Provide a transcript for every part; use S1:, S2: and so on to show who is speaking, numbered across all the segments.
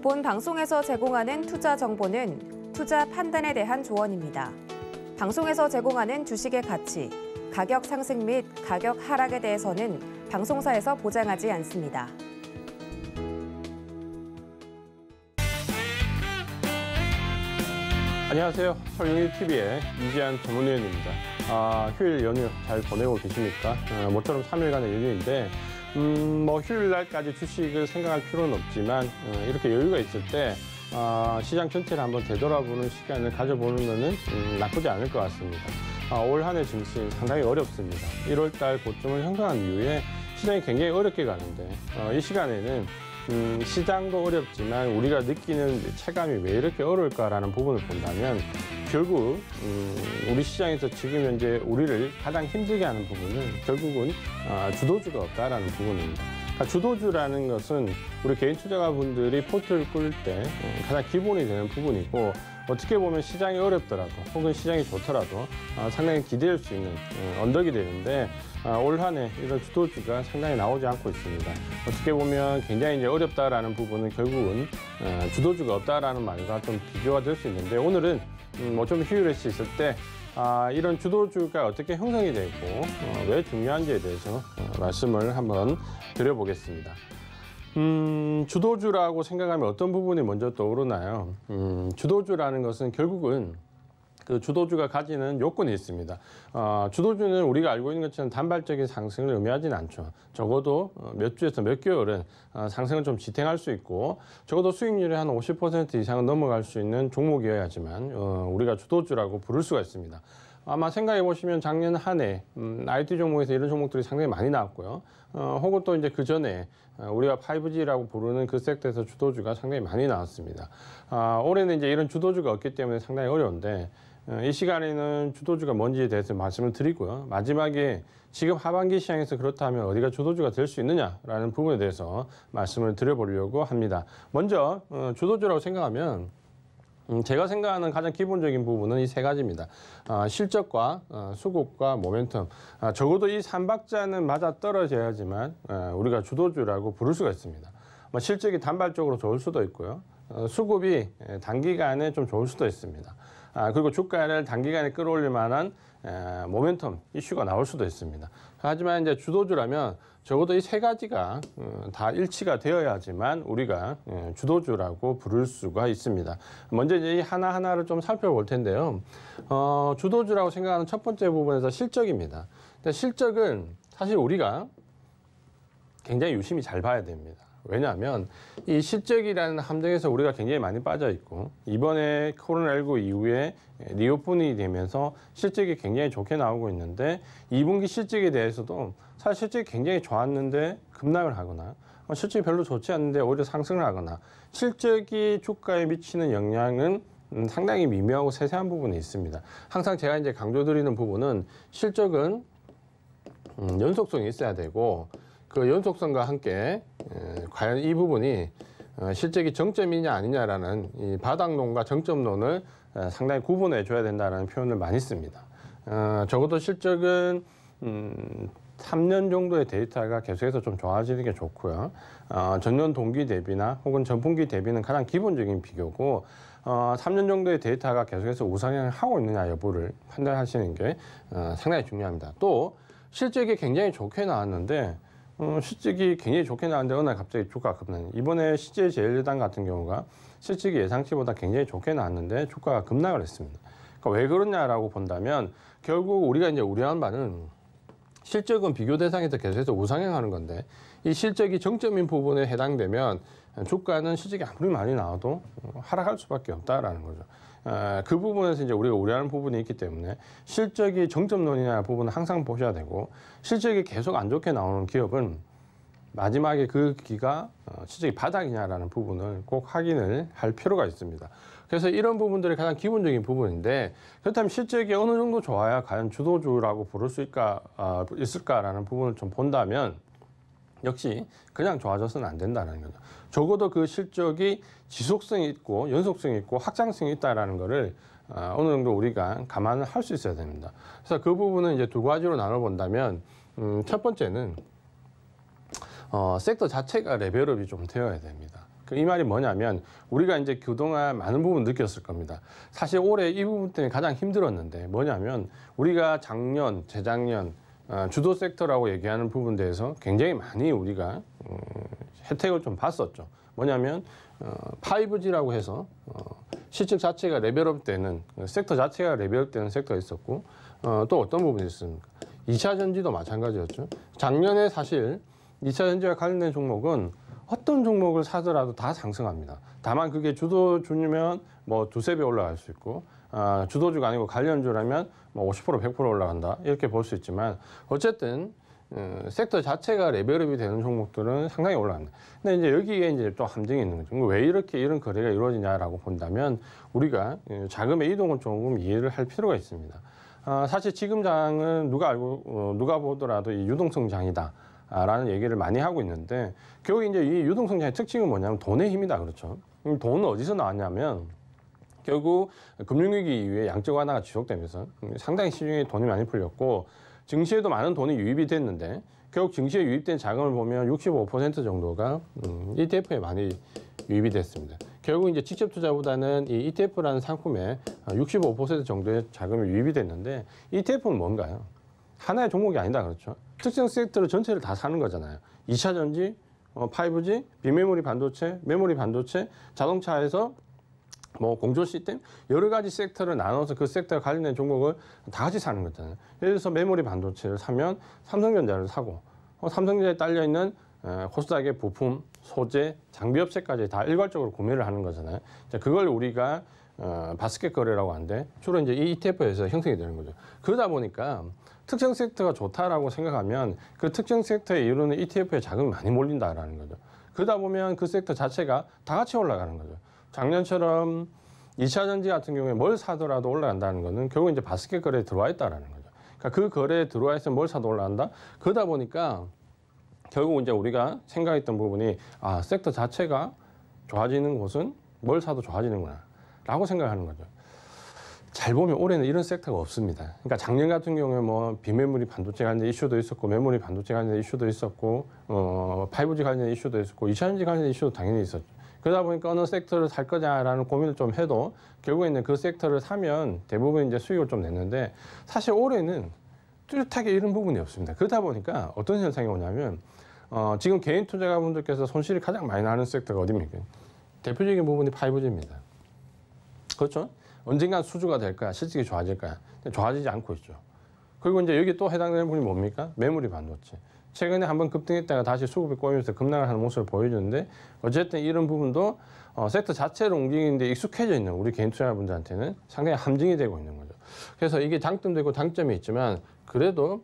S1: 본 방송에서 제공하는 투자 정보는 투자 판단에 대한 조언입니다. 방송에서 제공하는 주식의 가치, 가격 상승 및 가격 하락에 대해서는 방송사에서 보장하지 않습니다.
S2: 안녕하세요. 서울용일TV의 이지한 전문위원입니다. 휴일 연휴 잘 보내고 계십니까? 모처럼 3일간의 연휴인데 휴일 날까지 주식을 생각할 필요는 없지만 이렇게 여유가 있을 때 시장 전체를 한번 되돌아보는 시간을 가져보는 것은 나쁘지 않을 것 같습니다. 올 한 해 증시 상당히 어렵습니다. 1월 달 고점을 형성한 이후에 시장이 굉장히 어렵게 가는데 이 시간에는 시장도 어렵지만 우리가 느끼는 체감이 왜 이렇게 어려울까라는 부분을 본다면 결국 우리 시장에서 지금 현재 우리를 가장 힘들게 하는 부분은 결국은 주도주가 없다라는 부분입니다. 그러니까 주도주라는 것은 우리 개인 투자가분들이 포트를 꿀 때 가장 기본이 되는 부분이고 어떻게 보면 시장이 어렵더라도 혹은 시장이 좋더라도 상당히 기대할 수 있는 언덕이 되는데 올 한 해 이런 주도주가 상당히 나오지 않고 있습니다. 어떻게 보면 굉장히 이제 어렵다라는 부분은 결국은 주도주가 없다라는 말과 좀 비교가 될 수 있는데 오늘은 좀 휴일에 있을 때 이런 주도주가 어떻게 형성이 되고 왜 중요한지에 대해서 말씀을 한번 드려보겠습니다. 주도주라고 생각하면 어떤 부분이 먼저 떠오르나요? 주도주라는 것은 결국은 그 주도주가 가지는 요건이 있습니다. 주도주는 우리가 알고 있는 것처럼 단발적인 상승을 의미하지는 않죠. 적어도 몇 주에서 몇 개월은 상승을 좀 지탱할 수 있고 적어도 수익률이 한 50% 이상은 넘어갈 수 있는 종목이어야지만 우리가 주도주라고 부를 수가 있습니다. 아마 생각해 보시면 작년 한 해 IT 종목에서 이런 종목들이 상당히 많이 나왔고요. 혹은 또 이제 그 전에 우리가 5G라고 부르는 그 섹터에서 주도주가 상당히 많이 나왔습니다. 올해는 이제 이런 주도주가 없기 때문에 상당히 어려운데 이 시간에는 주도주가 뭔지에 대해서 말씀을 드리고요. 마지막에 지금 하반기 시장에서 그렇다면 어디가 주도주가 될 수 있느냐라는 부분에 대해서 말씀을 드려보려고 합니다. 먼저 주도주라고 생각하면 제가 생각하는 가장 기본적인 부분은 이 세 가지입니다. 실적과 수급과 모멘텀. 적어도 이 3박자는 맞아 떨어져야지만 우리가 주도주라고 부를 수가 있습니다. 실적이 단발적으로 좋을 수도 있고요. 수급이 단기간에 좀 좋을 수도 있습니다. 그리고 주가를 단기간에 끌어올릴 만한 모멘텀 이슈가 나올 수도 있습니다. 하지만 이제 주도주라면 적어도 이 세 가지가 다 일치가 되어야지만 우리가 주도주라고 부를 수가 있습니다. 먼저 이제 이 하나하나를 좀 살펴볼 텐데요. 주도주라고 생각하는 첫 번째 부분에서 실적입니다. 근데 실적은 사실 우리가 굉장히 유심히 잘 봐야 됩니다. 왜냐하면 이 실적이라는 함정에서 우리가 굉장히 많이 빠져 있고 이번에 코로나19 이후에 리오픈이 되면서 실적이 굉장히 좋게 나오고 있는데 2분기 실적에 대해서도 사실 실적이 굉장히 좋았는데 급락을 하거나 실적이 별로 좋지 않는데 오히려 상승을 하거나 실적이 주가에 미치는 영향은 상당히 미묘하고 세세한 부분이 있습니다. 항상 제가 이제 강조드리는 부분은 실적은 연속성이 있어야 되고 그 연속성과 함께 과연 이 부분이 실적이 정점이냐 아니냐라는 이 바닥론과 정점론을 상당히 구분해 줘야 된다는 표현을 많이 씁니다. 적어도 실적은 3년 정도의 데이터가 계속해서 좀 좋아지는 게 좋고요. 전년 동기 대비나 혹은 전분기 대비는 가장 기본적인 비교고 3년 정도의 데이터가 계속해서 우상향을 하고 있느냐 여부를 판단하시는 게 상당히 중요합니다. 또 실적이 굉장히 좋게 나왔는데 실적이 굉장히 좋게 나왔는데 어느 날 갑자기 주가가 급락. 이번에 CJ제일제당 같은 경우가 실적이 예상치보다 굉장히 좋게 나왔는데 주가가 급락을 했습니다. 그러니까 왜 그러냐라고 본다면 결국 우리가 이제 우려한 바는 실적은 비교 대상에서 계속해서 우상향하는 건데 이 실적이 정점인 부분에 해당되면 주가는 실적이 아무리 많이 나와도 하락할 수밖에 없다라는 거죠. 그 부분에서 이제 우리가 우려하는 부분이 있기 때문에 실적이 정점론이냐 부분은 항상 보셔야 되고 실적이 계속 안 좋게 나오는 기업은 마지막에 그 기가 실적이 바닥이냐라는 부분을 꼭 확인을 할 필요가 있습니다. 그래서 이런 부분들이 가장 기본적인 부분인데 그렇다면 실적이 어느 정도 좋아야 과연 주도주라고 부를 수 있을까라는 부분을 좀 본다면 역시 그냥 좋아져서는 안 된다는 거죠. 적어도 그 실적이 지속성이 있고 연속성이 있고 확장성이 있다는 거를 어느 정도 우리가 감안을 할 수 있어야 됩니다. 그래서 그 부분은 이제 두 가지로 나눠본다면 첫 번째는 섹터 자체가 레벨업이 좀 되어야 됩니다. 이 말이 뭐냐면 우리가 이제 그동안 많은 부분 느꼈을 겁니다. 사실 올해 이 부분 때문에 가장 힘들었는데 뭐냐면 우리가 작년, 재작년 주도 섹터라고 얘기하는 부분에 대해서 굉장히 많이 우리가 혜택을 좀 봤었죠. 뭐냐면 5G라고 해서 실적 자체가 레벨업 되는 섹터 자체가 레벨업 되는 섹터가 있었고 또 어떤 부분이 있습니까? 2차 전지도 마찬가지였죠. 작년에 사실 2차 전지와 관련된 종목은 어떤 종목을 사더라도 다 상승합니다. 다만 그게 주도주면 뭐 두세 배 올라갈 수 있고 주도주가 아니고 관련주라면 뭐 50% 100% 올라간다 이렇게 볼 수 있지만 어쨌든 섹터 자체가 레벨업이 되는 종목들은 상당히 올라간다. 근데 이제 여기에 이제 또 함정이 있는 거죠. 왜 이렇게 이런 거래가 이루어지냐라고 본다면 우리가 자금의 이동을 조금 이해를 할 필요가 있습니다. 사실 지금 장은 누가 보더라도 이 유동성 장이다. 라는 얘기를 많이 하고 있는데 결국 이제 이 유동성 장의 특징은 뭐냐면 돈의 힘이다 그렇죠. 돈은 어디서 나왔냐면 결국 금융위기 이후에 양적 완화가 지속되면서 상당히 시중에 돈이 많이 풀렸고 증시에도 많은 돈이 유입이 됐는데 결국 증시에 유입된 자금을 보면 65% 정도가 ETF에 많이 유입이 됐습니다. 결국 이제 직접 투자보다는 이 ETF라는 상품에 65% 정도의 자금이 유입이 됐는데 ETF는 뭔가요? 하나의 종목이 아니다 그렇죠. 특정 섹터를 전체를 다 사는 거잖아요. 2차 전지, 5G, 비메모리 반도체, 메모리 반도체, 자동차에서 뭐 공조 시스템 여러 가지 섹터를 나눠서 그 섹터에 관련된 종목을 다 같이 사는 거잖아요. 예를 들어서 메모리 반도체를 사면 삼성전자를 사고 삼성전자에 딸려 있는 코스닥의 부품, 소재, 장비 업체까지 다 일괄적으로 구매를 하는 거잖아요. 그걸 우리가 바스켓 거래라고 하는데 주로 이제 이 ETF에서 형성이 되는 거죠. 그러다 보니까 특정 섹터가 좋다라고 생각하면 그 특정 섹터에 이루는 ETF에 자금이 많이 몰린다라는 거죠. 그러다 보면 그 섹터 자체가 다 같이 올라가는 거죠. 작년처럼 2차 전지 같은 경우에 뭘 사더라도 올라간다는 거는 결국 이제 바스켓 거래에 들어와 있다라는 거죠. 그러니까 그 거래에 들어와 있으면 뭘 사도 올라간다. 그러다 보니까 결국 이제 우리가 생각했던 부분이 섹터 자체가 좋아지는 곳은 뭘 사도 좋아지는구나라고 생각하는 거죠. 잘 보면 올해는 이런 섹터가 없습니다. 그러니까 작년 같은 경우에 뭐 비메모리 반도체 관련 이슈도 있었고 메모리 반도체 관련 이슈도 있었고 5G 관련 이슈도 있었고 2차전지 관련 이슈도 당연히 있었죠. 그러다 보니까 어느 섹터를 살 거냐라는 고민을 좀 해도 결국에는 그 섹터를 사면 대부분 이제 수익을 좀 냈는데 사실 올해는 뚜렷하게 이런 부분이 없습니다. 그러다 보니까 어떤 현상이 오냐면 지금 개인 투자가분들께서 손실이 가장 많이 나는 섹터가 어디입니까? 대표적인 부분이 5G입니다. 그렇죠? 언젠간 수주가 될 거야. 실적이 좋아질 거야. 좋아지지 않고 있죠. 그리고 이제 여기 또 해당되는 부분이 뭡니까? 메모리 반도체. 최근에 한번 급등했다가 다시 수급이 꼬이면서 급락을 하는 모습을 보여주는데 어쨌든 이런 부분도 섹터 자체로 움직이는데 익숙해져 있는 우리 개인 투자자분들한테는 상당히 함정이 되고 있는 거죠. 그래서 이게 장점도 있고 단점이 있지만 그래도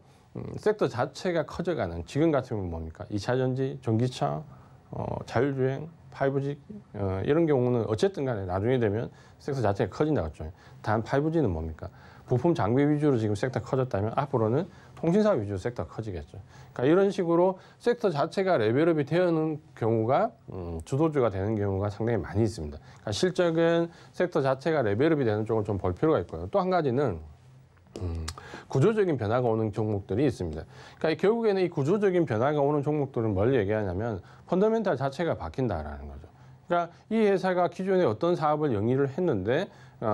S2: 섹터 자체가 커져가는 지금 같은 경우는 뭡니까? 2차 전지, 전기차, 자율주행, 5G 이런 경우는 어쨌든 간에 나중에 되면 섹터 자체가 커진다고 했죠. 단 5G는 뭡니까? 부품 장비 위주로 지금 섹터 커졌다면 앞으로는 통신사 위주로 섹터가 커지겠죠. 그러니까 이런 식으로 섹터 자체가 레벨업이 되는 경우가 주도주가 되는 경우가 상당히 많이 있습니다. 그러니까 실적은 섹터 자체가 레벨업이 되는 쪽을 좀 볼 필요가 있고요. 또 한 가지는 구조적인 변화가 오는 종목들이 있습니다. 그러니까 결국에는 이 구조적인 변화가 오는 종목들은 뭘 얘기하냐면 펀더멘탈 자체가 바뀐다라는 거죠. 그러니까 이 회사가 기존에 어떤 사업을 영위를 했는데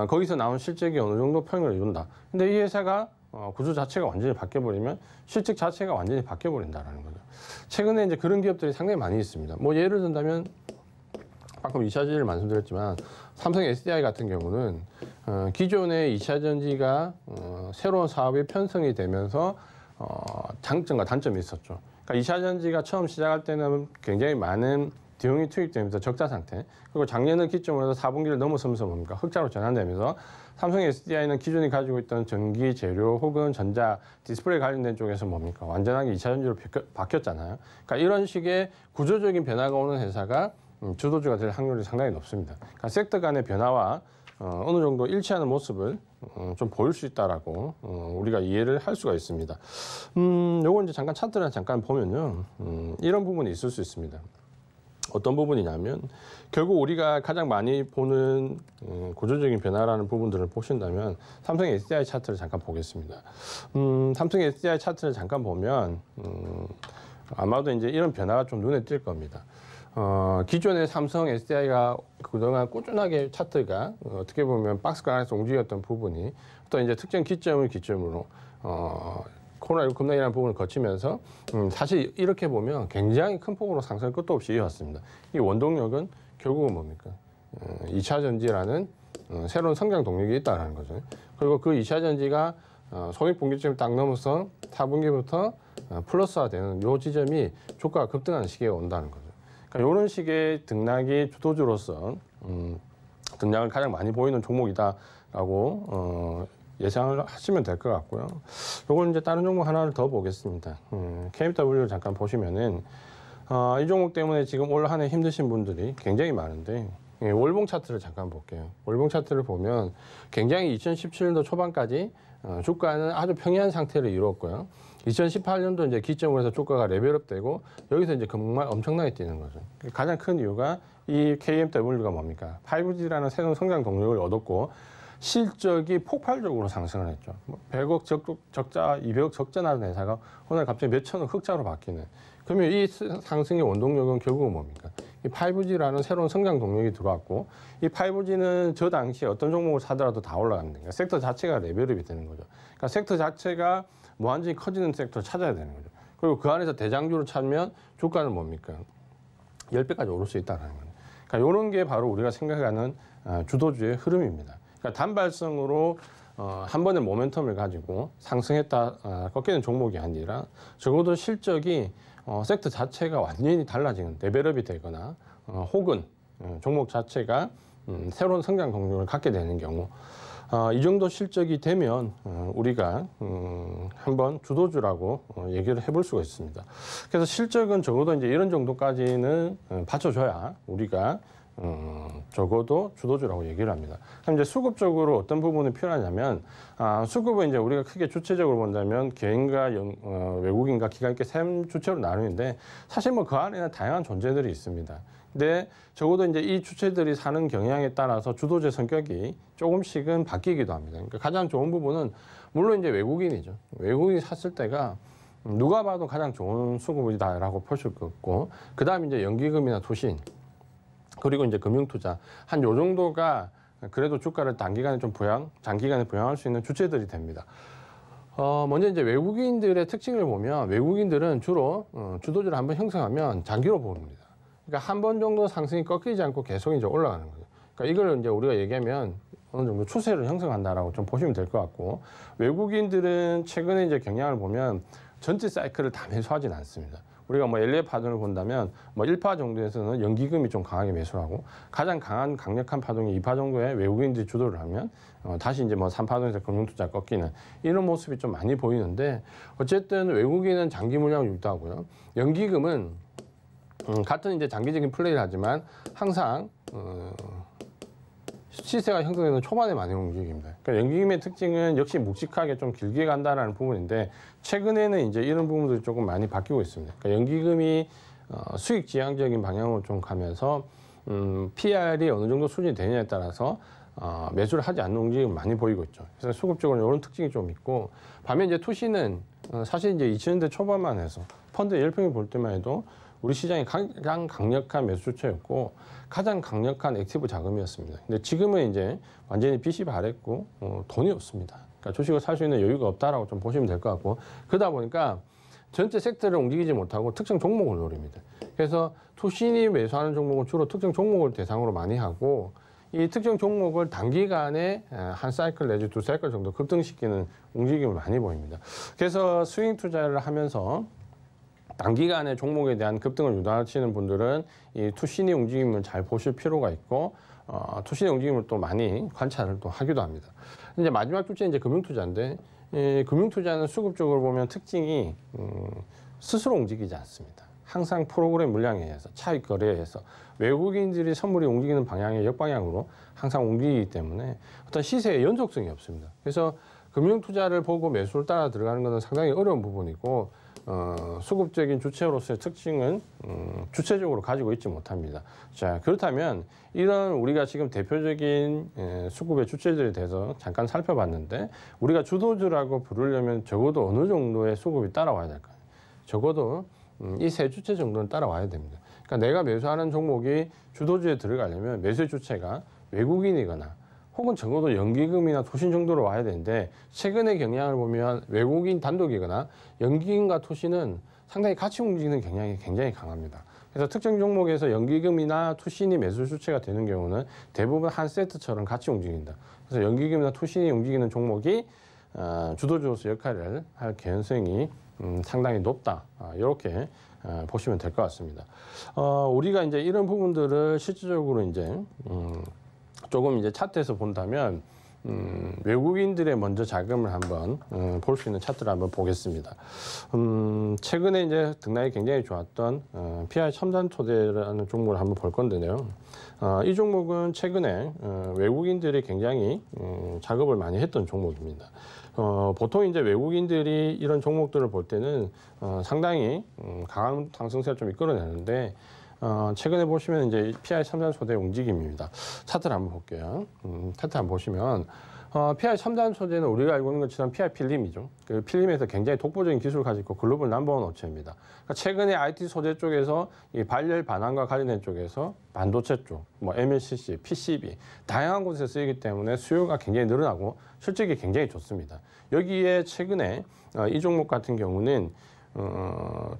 S2: 거기서 나온 실적이 어느 정도 평을 이룬다. 근데 이 회사가 구조 자체가 완전히 바뀌어버리면 실적 자체가 완전히 바뀌어버린다라는 거죠. 최근에 이제 그런 기업들이 상당히 많이 있습니다. 뭐 예를 든다면 방금 2차 전지를 말씀드렸지만 삼성 SDI 같은 경우는 기존의 2차 전지가 새로운 사업이 편성이 되면서 장점과 단점이 있었죠. 그러니까 2차 전지가 처음 시작할 때는 굉장히 많은 비용이 투입되면서 적자 상태. 그리고 작년을 기점으로 해서 4분기를 넘어서면서 뭡니까? 흑자로 전환되면서 삼성 SDI는 기존에 가지고 있던 전기 재료 혹은 전자 디스플레이 관련된 쪽에서 뭡니까? 완전하게 2차 전지로 바뀌었잖아요. 그러니까 이런 식의 구조적인 변화가 오는 회사가 주도주가 될 확률이 상당히 높습니다. 그러니까 섹터 간의 변화와 어느 정도 일치하는 모습을 좀 보일 수 있다라고 우리가 이해를 할 수가 있습니다. 요거 이제 잠깐 차트를 잠깐 보면요, 이런 부분이 있을 수 있습니다. 어떤 부분이냐면 결국 우리가 가장 많이 보는 구조적인 변화라는 부분들을 보신다면 삼성 SDI 차트를 잠깐 보겠습니다. 삼성 SDI 차트를 잠깐 보면 아마도 이제 이런 변화가 좀 눈에 띌 겁니다. 기존의 삼성 SDI가 그동안 꾸준하게 차트가 어떻게 보면 박스권 안에서 움직였던 부분이 또 이제 특정 기점을 기점으로 코로나19 급락이라는 부분을 거치면서 사실 이렇게 보면 굉장히 큰 폭으로 상승 끝도 없이 이어왔습니다. 이 원동력은 결국은 뭡니까? 2차 전지라는 새로운 성장 동력이 있다는 거죠. 그리고 그 2차 전지가 손익분기점을 딱 넘어서 4분기부터 플러스화되는 이 지점이 주가가 급등하는 시기에 온다는 거죠. 그러니까 이런 식의 등락이 주도주로서 등락을 가장 많이 보이는 종목이다라고 예상을 하시면 될 것 같고요. 이걸 이제 다른 종목 하나를 더 보겠습니다. KMW를 잠깐 보시면은 이 종목 때문에 지금 올 한 해 힘드신 분들이 굉장히 많은데 월봉 차트를 잠깐 볼게요. 월봉 차트를 보면 굉장히 2017년도 초반까지 주가는 아주 평이한 상태를 이루었고요. 2018년도 이제 기점으로 해서 주가가 레벨업되고 여기서 이제 정말 엄청나게 뛰는 거죠. 가장 큰 이유가 이 KMW가 뭡니까? 5G라는 새로운 성장 동력을 얻었고 실적이 폭발적으로 상승을 했죠. 100억 적자, 200억 적자나는 회사가 오늘 갑자기 몇천억 흑자로 바뀌는. 그러면 이 상승의 원동력은 결국은 뭡니까? 이 5G라는 새로운 성장 동력이 들어왔고 이 5G는 저 당시에 어떤 종목을 사더라도 다 올라가는 거예요. 섹터 자체가 레벨업이 되는 거죠. 그러니까 섹터 자체가 무한정이 커지는 섹터를 찾아야 되는 거죠. 그리고 그 안에서 대장주를 찾으면 주가는 뭡니까? 10배까지 오를 수 있다는 거예요. 그러니까 이런 게 바로 우리가 생각하는 주도주의 흐름입니다. 그러니까 단발성으로 한 번의 모멘텀을 가지고 상승했다 꺾이는 종목이 아니라 적어도 실적이 섹터 자체가 완전히 달라지는 레벨업이 되거나 혹은 종목 자체가 새로운 성장 동력을 갖게 되는 경우 이 정도 실적이 되면 우리가 한번 주도주라고 얘기를 해볼 수가 있습니다. 그래서 실적은 적어도 이제 이런 정도까지는 받쳐줘야 우리가 적어도 주도주라고 얘기를 합니다. 그럼 이제 수급적으로 어떤 부분이 필요하냐면 수급은 이제 우리가 크게 주체적으로 본다면 개인과 외국인과 기관께 세 주체로 나누는데 사실 뭐 그 안에는 다양한 존재들이 있습니다. 근데 적어도 이제 이 주체들이 사는 경향에 따라서 주도주의 성격이 조금씩은 바뀌기도 합니다. 그러니까 가장 좋은 부분은 물론 이제 외국인이죠. 외국인이 샀을 때가 누가 봐도 가장 좋은 수급이다라고 볼 수 있고, 그 다음에 이제 연기금이나 투신, 그리고 이제 금융투자 한 요 정도가 그래도 주가를 단기간에 좀 장기간에 부양할 수 있는 주체들이 됩니다. 먼저 이제 외국인들의 특징을 보면 외국인들은 주로 주도주를 한번 형성하면 장기로 봅니다. 그러니까 한 번 정도 상승이 꺾이지 않고 계속 이제 올라가는 거죠. 그러니까 이걸 이제 우리가 얘기하면 어느 정도 추세를 형성한다라고 좀 보시면 될 것 같고, 외국인들은 최근에 이제 경향을 보면 전체 사이클을 다 매수하지는 않습니다. 우리가 뭐 LA 파동을 본다면 뭐 1파 정도에서는 연기금이 좀 강하게 매수하고 가장 강력한 파동이 2파 정도의 외국인들이 주도를 하면 다시 이제 뭐 3파동에서 금융투자 꺾이는 이런 모습이 좀 많이 보이는데, 어쨌든 외국인은 장기 물량을 유도하고요. 연기금은 같은 이제 장기적인 플레이를 하지만 항상 시세가 형성되는 초반에 많이 움직입니다. 그러니까 연기금의 특징은 역시 묵직하게 좀 길게 간다는 부분인데, 최근에는 이제 이런 부분들이 조금 많이 바뀌고 있습니다. 그러니까 연기금이 수익 지향적인 방향으로 좀 가면서 PR이 어느 정도 수준이 되느냐에 따라서 매수를 하지 않는 움직임을 많이 보이고 있죠. 그래서 수급적으로 이런 특징이 좀 있고, 반면 이제 투시는 사실 이제 2000년대 초반만 해서 펀드 열평을 볼 때만 해도 우리 시장이 가장 강력한 매수 주체였고 가장 강력한 액티브 자금이었습니다. 근데 지금은 이제 완전히 빚이 발했고 돈이 없습니다. 그러니까 주식을 살 수 있는 여유가 없다라고 좀 보시면 될 것 같고, 그러다 보니까 전체 섹터를 움직이지 못하고 특정 종목을 노립니다. 그래서 투신이 매수하는 종목은 주로 특정 종목을 대상으로 많이 하고, 이 특정 종목을 단기간에 한 사이클 내지 두 사이클 정도 급등시키는 움직임을 많이 보입니다. 그래서 스윙 투자를 하면서 단기간에 종목에 대한 급등을 유도하시는 분들은 이 투신의 움직임을 잘 보실 필요가 있고, 투신의 움직임을 또 많이 관찰을 또 하기도 합니다. 이제 마지막 주체는 이제 금융투자인데, 금융투자는 수급적으로 보면 특징이 스스로 움직이지 않습니다. 항상 프로그램 물량에 의해서, 차익 거래에 의해서 외국인들이 선물이 움직이는 방향의 역방향으로 항상 움직이기 때문에 어떤 시세의 연속성이 없습니다. 그래서 금융투자를 보고 매수를 따라 들어가는 것은 상당히 어려운 부분이고, 수급적인 주체로서의 특징은 주체적으로 가지고 있지 못합니다. 자, 그렇다면 이런 우리가 지금 대표적인 수급의 주체들에 대해서 잠깐 살펴봤는데, 우리가 주도주라고 부르려면 적어도 어느 정도의 수급이 따라와야 될까요? 적어도 이 세 주체 정도는 따라와야 됩니다. 그러니까 그러니까 내가 매수하는 종목이 주도주에 들어가려면 매수의 주체가 외국인이거나 혹은 적어도 연기금이나 토신 정도로 와야 되는데 최근의 경향을 보면 외국인 단독이거나 연기금과 토신은 상당히 같이 움직이는 경향이 굉장히 강합니다. 그래서 특정 종목에서 연기금이나 투신이 매수 주체가 되는 경우는 대부분 한 세트처럼 같이 움직인다. 그래서 연기금이나 투신이 움직이는 종목이 주도주로서 역할을 할 개연성이 상당히 높다. 이렇게 보시면 될 것 같습니다. 우리가 이제 이런 부분들을 실질적으로 이제 조금 이제 차트에서 본다면 외국인들의 먼저 자금을 한번 볼 수 있는 차트를 한번 보겠습니다. 최근에 이제 등락이 굉장히 좋았던 PI 첨단토대라는 종목을 한번 볼 건데요. 이 종목은 최근에 외국인들이 굉장히 작업을 많이 했던 종목입니다. 보통 이제 외국인들이 이런 종목들을 볼 때는 상당히 강한 상승세를 좀 이끌어내는데 최근에 보시면 이제 PI 첨단소대 움직임입니다. 차트를 한번 볼게요. 차트 한번 보시면 PI 첨단소재는 우리가 알고 있는 것처럼 PI 필름이죠. 그 필름에서 굉장히 독보적인 기술을 가지고 글로벌 넘버원 업체입니다. 그러니까 최근에 IT 소재 쪽에서 이 발열 반환과 관련된 쪽에서 반도체 쪽, 뭐 MLCC, PCB 다양한 곳에서 쓰이기 때문에 수요가 굉장히 늘어나고 실적이 굉장히 좋습니다. 여기에 최근에 이 종목 같은 경우는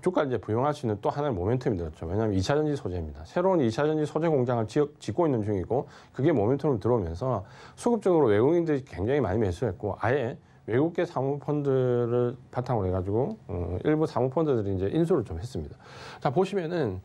S2: 주가를 이제 부양할 수 있는 또 하나의 모멘텀이 들었죠. 왜냐하면 2차 전지 소재입니다. 새로운 2차 전지 소재 공장을 짓고 있는 중이고 그게 모멘텀으로 들어오면서 수급적으로 외국인들이 굉장히 많이 매수했고 아예 외국계 사모펀드를 바탕으로 해가지고 일부 사모펀드들이 이제 인수를 좀 했습니다. 자 보시면은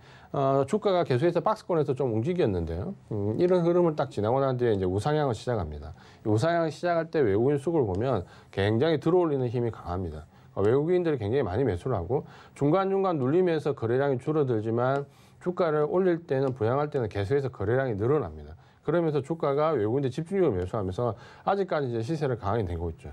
S2: 주가가 계속해서 박스권에서 좀 움직였는데요. 이런 흐름을 딱 지나고 난 뒤에 이제 우상향을 시작합니다. 우상향을 시작할 때 외국인 수급을 보면 굉장히 들어올리는 힘이 강합니다. 외국인들이 굉장히 많이 매수를 하고 중간중간 눌리면서 거래량이 줄어들지만 주가를 올릴 때는 부양할 때는 계속해서 거래량이 늘어납니다. 그러면서 주가가 외국인들 집중적으로 매수하면서 아직까지 이제 시세를 강하게 내고 있죠.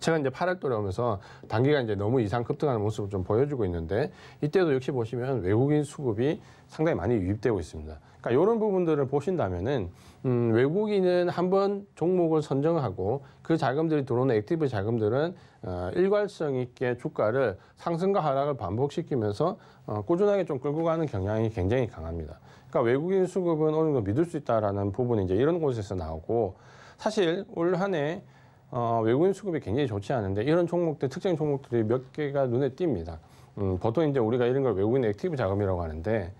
S2: 최근 이제 8월달에 오면서 단기간 이제 너무 이상 급등하는 모습을 좀 보여주고 있는데 이때도 역시 보시면 외국인 수급이 상당히 많이 유입되고 있습니다. 그러니까 이런 부분들을 보신다면은 외국인은 한번 종목을 선정하고 그 자금들이 들어오는 액티브 자금들은 일관성 있게 주가를 상승과 하락을 반복시키면서 꾸준하게 좀 끌고 가는 경향이 굉장히 강합니다. 그러니까 외국인 수급은 어느 정도 믿을 수 있다라는 부분이 이제 이런 곳에서 나오고 사실 올 한 해 외국인 수급이 굉장히 좋지 않은데 이런 종목들 특정 종목들이 몇 개가 눈에 띕니다. 보통 이제 우리가 이런 걸 외국인 액티브 자금이라고 하는데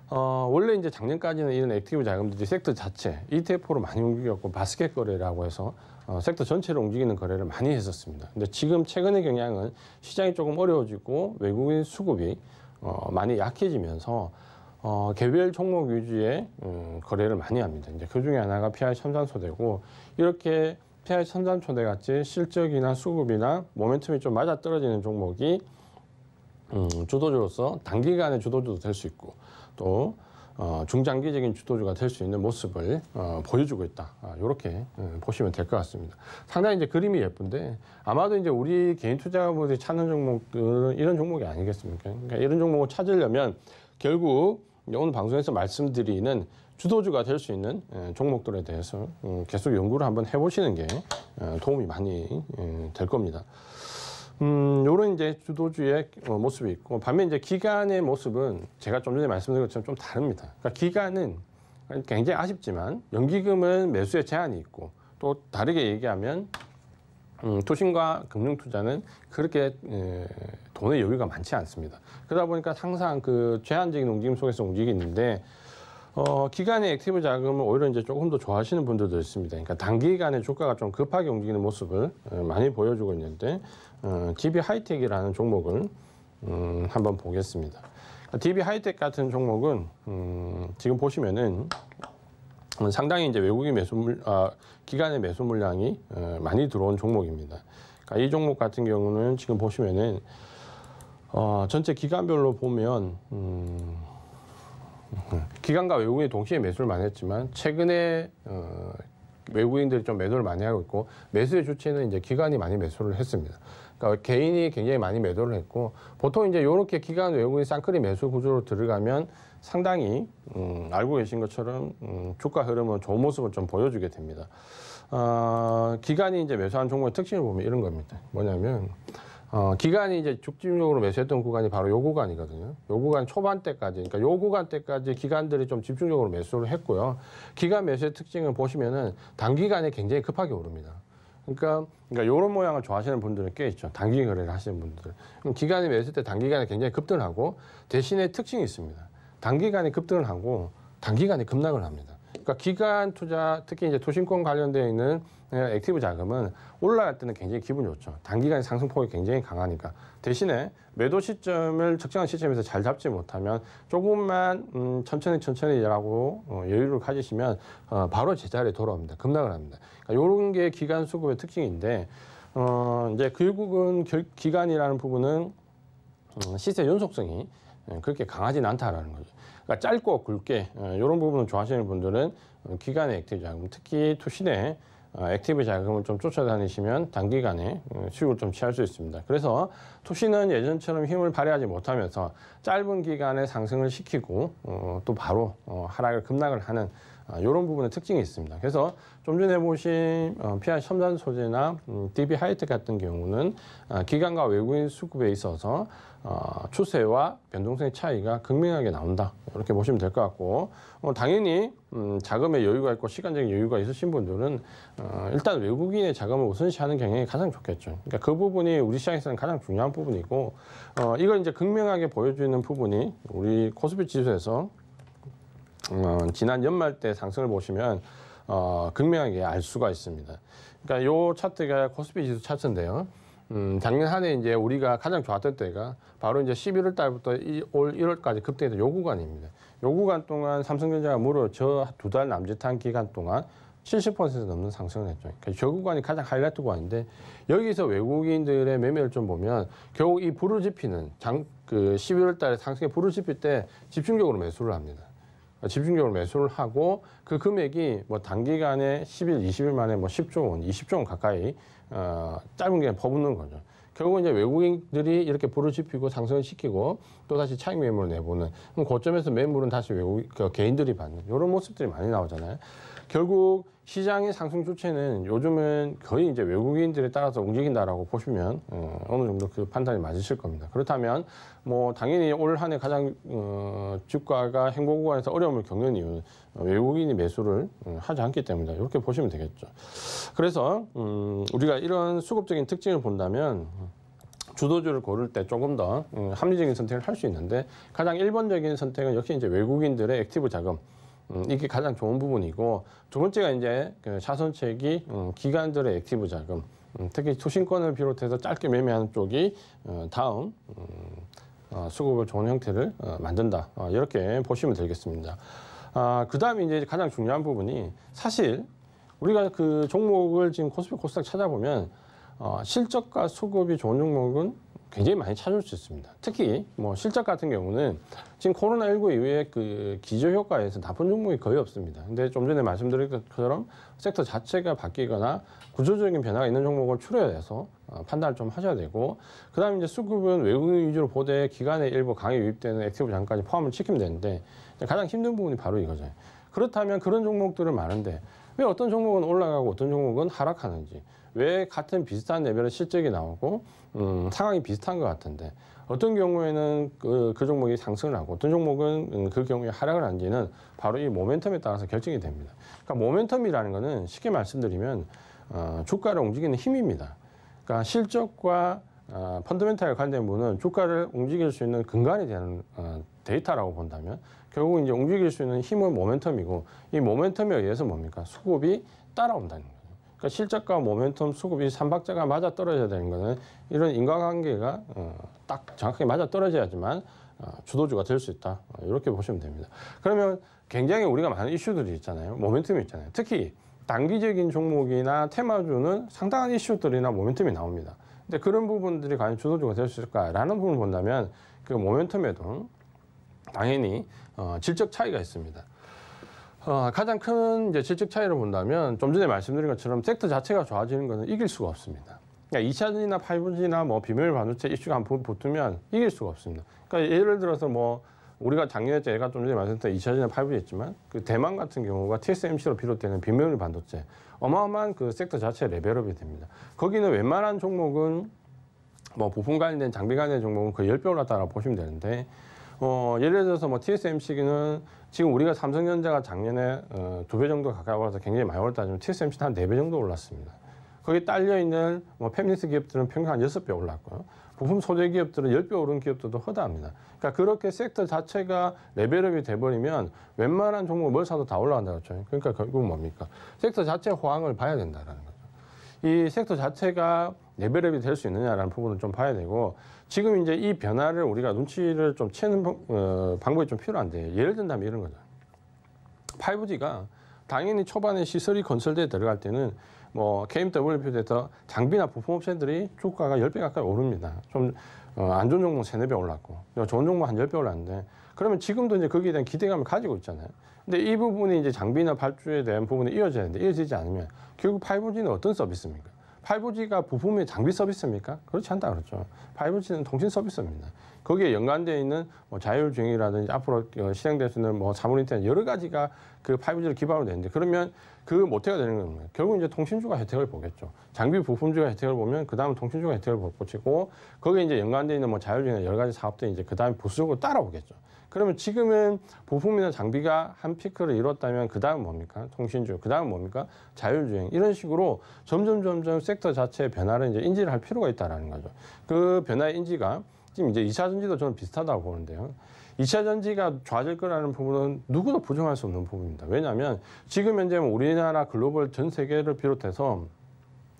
S2: 원래 이제 작년까지는 이런 액티브 자금들이 섹터 자체 ETF로 많이 움직였고 바스켓 거래라고 해서 섹터 전체를 움직이는 거래를 많이 했었습니다. 근데 지금 최근의 경향은 시장이 조금 어려워지고 외국인 수급이 많이 약해지면서 개별 종목 위주의 거래를 많이 합니다. 이제 그 중에 하나가 PI 첨단소대고 이렇게 PI 첨단소대 같이 실적이나 수급이나 모멘텀이 좀 맞아떨어지는 종목이 주도주로서 단기간의 주도주도 될 수 있고 또 중장기적인 주도주가 될 수 있는 모습을 보여주고 있다. 이렇게 보시면 될 것 같습니다. 상당히 이제 그림이 예쁜데 아마도 이제 우리 개인 투자자분들이 찾는 종목들은 이런 종목이 아니겠습니까? 그러니까 이런 종목을 찾으려면 결국 오늘 방송에서 말씀드리는 주도주가 될 수 있는 종목들에 대해서 계속 연구를 한번 해보시는 게 도움이 많이 될 겁니다. 요런 이제 주도주의 모습이 있고 반면 이제 기간의 모습은 제가 좀 전에 말씀드린 것처럼 좀 다릅니다. 그러니까 기간은 굉장히 아쉽지만 연기금은 매수에 제한이 있고 또 다르게 얘기하면 투신과 금융투자는 그렇게 돈의 여유가 많지 않습니다. 그러다 보니까 항상 그 제한적인 움직임 속에서 움직이는데 기간의 액티브 자금을 오히려 이제 조금 더 좋아하시는 분들도 있습니다. 그러니까 단기간에 주가가 좀 급하게 움직이는 모습을 많이 보여주고 있는데 DB 하이텍이라는 종목을 한번 보겠습니다. DB 하이텍 같은 종목은 지금 보시면은 상당히 이제 외국인 기간의 매수 물량이 많이 들어온 종목입니다. 그러니까 이 종목 같은 경우는 지금 보시면은 전체 기간별로 보면 기관과 외국인이 동시에 매수를 많이 했지만 최근에 외국인들이 좀 매도를 많이 하고 있고 매수의 주체는 이제 기관이 많이 매수를 했습니다. 그러니까 개인이 굉장히 많이 매도를 했고 보통 이제 이렇게 기관 외국인 쌍끌이 매수 구조로 들어가면 상당히 알고 계신 것처럼 주가 흐름은 좋은 모습을 좀 보여주게 됩니다. 기관이 이제 매수한 종목의 특징을 보면 이런 겁니다. 뭐냐면 기간이 이제 집중적으로 매수했던 구간이 바로 요 구간이거든요. 요 구간 초반대까지, 그러니까 요 구간 때까지 기관들이 좀 집중적으로 매수를 했고요. 기간 매수의 특징을 보시면은 단기간에 굉장히 급하게 오릅니다. 그러니까 이런 모양을 좋아하시는 분들은 꽤 있죠. 단기 거래를 하시는 분들. 그럼 기간이 매수 때 단기간에 굉장히 급등을 하고 대신에 특징이 있습니다. 단기간에 급등을 하고 단기간에 급락을 합니다. 그러니까 기간 투자, 특히 이제 투신권 관련되어 있는 액티브 자금은 올라갈 때는 굉장히 기분이 좋죠. 단기간에 상승폭이 굉장히 강하니까. 대신에 매도 시점을 적정한 시점에서 잘 잡지 못하면 조금만 천천히 일하고 여유를 가지시면 바로 제자리에 돌아옵니다. 급락을 합니다. 그러니까 이런 게 기간 수급의 특징인데 이제 결국은 기간이라는 부분은 시세 연속성이 그렇게 강하진 않다라는 거죠. 그러니까 짧고 굵게 이런 부분을 좋아하시는 분들은 기간의 액티브 자금, 특히 투신의 액티브 자금을 좀 쫓아다니시면 단기간에 수익을 좀 취할 수 있습니다. 그래서 투신은 예전처럼 힘을 발휘하지 못하면서 짧은 기간에 상승을 시키고 또 바로 하락을 급락을 하는 이런 부분의 특징이 있습니다. 그래서 좀 전에 보신 PR 첨단 소재나 DB 하이텍 같은 경우는 기관과 외국인 수급에 있어서 추세와 변동성의 차이가 극명하게 나온다. 이렇게 보시면 될 것 같고 당연히 자금의 여유가 있고 시간적인 여유가 있으신 분들은 일단 외국인의 자금을 우선시하는 경향이 가장 좋겠죠. 그러니까 그 부분이 우리 시장에서는 가장 중요한 부분이고 이걸 이제 극명하게 보여주는 부분이 우리 코스피 지수에서 지난 연말 때 상승을 보시면 극명하게 알 수가 있습니다. 그러니까 요 차트가 코스피 지수 차트인데요. 작년 한 해 이제 우리가 가장 좋았던 때가 바로 이제 11월 달부터 올 1월까지 급등했던 요 구간입니다. 요 구간 동안 삼성전자가 무려 저 두 달 남짓한 기간 동안 70% 넘는 상승을 했죠. 그러니까 저 구간이 가장 하이라이트 구간인데 여기서 외국인들의 매매를 좀 보면 결국 이 불을 지피는 11월 달에 상승에 불을 지필 때 집중적으로 매수를 합니다. 집중적으로 매수를 하고 그 금액이 뭐 단기간에 10일, 20일 만에 뭐 10조 원, 20조 원 가까이 짧은 기간에 퍼붓는 거죠. 결국 이제 외국인들이 이렇게 불을 지피고 상승을 시키고 또 다시 차익 매물을 내보는 그럼 고점에서 매물은 다시 개인들이 받는 이런 모습들이 많이 나오잖아요. 결국 시장의 상승 주체는 요즘은 거의 이제 외국인들에 따라서 움직인다라고 보시면 어느 정도 그 판단이 맞으실 겁니다. 그렇다면 뭐 당연히 올 한 해 가장 주가가 행보 구간에서 어려움을 겪는 이유는 외국인이 매수를 하지 않기 때문이다. 이렇게 보시면 되겠죠. 그래서 우리가 이런 수급적인 특징을 본다면 주도주를 고를 때 조금 더 합리적인 선택을 할 수 있는데 가장 1번적인 선택은 역시 이제 외국인들의 액티브 자금 이게 가장 좋은 부분이고 두 번째가 이제 그 차선책이 기관들의 액티브 자금 특히 투신권을 비롯해서 짧게 매매하는 쪽이 다음 수급을 좋은 형태를 만든다 이렇게 보시면 되겠습니다. 그 다음에 이제 가장 중요한 부분이 사실 우리가 그 종목을 지금 코스피 코스닥 찾아보면 실적과 수급이 좋은 종목은 굉장히 많이 찾을 수 있습니다. 특히 뭐 실적 같은 경우는 지금 코로나19 이후에 그 기저효과에서 나쁜 종목이 거의 없습니다. 근데 좀 전에 말씀드린 것처럼 섹터 자체가 바뀌거나 구조적인 변화가 있는 종목을 추려해서 판단을 좀 하셔야 되고 그다음에 이제 수급은 외국인 위주로 보되 기간에 일부 강에 유입되는 액티브 자금까지 포함을 시키면 되는데 가장 힘든 부분이 바로 이거죠. 그렇다면 그런 종목들은 많은데 왜 어떤 종목은 올라가고 어떤 종목은 하락하는지 왜 같은 비슷한 레벨의 실적이 나오고 상황이 비슷한 것 같은데 어떤 경우에는 그 종목이 상승을 하고 어떤 종목은 그 경우에 하락을 하는지는 바로 이 모멘텀에 따라서 결정이 됩니다. 그러니까 모멘텀이라는 거는 쉽게 말씀드리면 주가를 움직이는 힘입니다. 그러니까 실적과 펀더멘탈에 관련된 부분은 주가를 움직일 수 있는 근간이 되는 데이터라고 본다면 결국 이제 움직일 수 있는 힘은 모멘텀이고 이 모멘텀에 의해서 뭡니까? 수급이 따라온다는 거예요. 그러니까 실적과 모멘텀 수급이 삼박자가 맞아 떨어져야 되는 거는 이런 인과관계가 딱 정확하게 맞아 떨어져야지만 주도주가 될 수 있다. 이렇게 보시면 됩니다. 그러면 굉장히 우리가 많은 이슈들이 있잖아요. 모멘텀이 있잖아요. 특히 단기적인 종목이나 테마주는 상당한 이슈들이나 모멘텀이 나옵니다. 근데 그런 부분들이 과연 주도주가 될 수 있을까라는 부분을 본다면 그 모멘텀에도 당연히 질적 차이가 있습니다. 가장 큰 이제 질적 차이를 본다면 좀 전에 말씀드린 것처럼 섹터 자체가 좋아지는 것은 이길 수가 없습니다. 그러니까 2차전지나 5G나 뭐 비밀 반도체 이슈가 한번 붙으면 이길 수가 없습니다. 그러니까 예를 들어서 뭐 우리가 작년에 제가 좀 전에 말씀드린 2차전지나 5G 했지만 그 대만 같은 경우가 TSMC로 비롯되는 비밀 반도체 어마어마한 그 섹터 자체 레벨업이 됩니다. 거기는 웬만한 종목은 뭐 부품 관련된 장비 관련된 종목은 거의 10배 올랐다고 보시면 되는데 예를 들어서 뭐 TSMC는 지금 우리가 삼성전자가 작년에 2배 정도 가까이 올라서 굉장히 많이 올랐다면 TSMC는 한 4배 정도 올랐습니다. 거기에 딸려 있는 뭐 팹리스 기업들은 평균 한 6배 올랐고요. 부품 소재 기업들은 10배 오른 기업들도 허다합니다. 그러니까 그렇게 섹터 자체가 레벨업이 돼버리면 웬만한 종목 뭘 사도 다 올라간다고 했죠. 그러니까 결국은 뭡니까? 섹터 자체 호황을 봐야 된다는 거죠. 이 섹터 자체가 레벨업이 될 수 있느냐라는 부분을 좀 봐야 되고 지금 이제 이 변화를 우리가 눈치를 좀 채는 방법이 좀 필요한데 예를 든다면 이런 거죠. 5G가 당연히 초반에 시설이 건설대에 들어갈 때는 뭐 KMW에서 장비나 부품 업체들이 주가가 10배 가까이 오릅니다. 좀 안 좋은 종목 3, 4배 올랐고 좋은 종목 한 10배 올랐는데 그러면 지금도 이제 거기에 대한 기대감을 가지고 있잖아요. 근데 이 부분이 이제 장비나 발주에 대한 부분이 이어져야 되는데 이어지지 않으면 결국 5G는 어떤 서비스입니까? 5G가 부품의 장비 서비스입니까? 그렇지 않다 그렇죠. 5G는 통신 서비스입니다. 거기에 연관되어 있는 뭐 자율주행이라든지 앞으로 실행될 수 있는 뭐 사물인터넷 여러 가지가 그 5G를 기반으로 되는데 그러면 그 모태가 되는 겁니다. 결국 이제 통신주가 혜택을 보겠죠. 장비 부품주가 혜택을 보면 그 다음 통신주가 혜택을 보고 거기에 이제 연관되어 있는 뭐 자율주행 여러 가지 사업들이 이제 그 다음에 부수적으로 따라오겠죠. 그러면 지금은 부품이나 장비가 한 피크를 이뤘다면 그 다음 뭡니까? 통신주, 그 다음 뭡니까? 자율주행 이런 식으로 점점 섹터 자체의 변화를 이제 인지를 할 필요가 있다라는 거죠. 그 변화의 인지가 지금 이제 2차 전지도 저는 비슷하다고 보는데요. 2차 전지가 좋아질 거라는 부분은 누구도 부정할 수 없는 부분입니다. 왜냐하면 지금 현재 우리나라 글로벌 전 세계를 비롯해서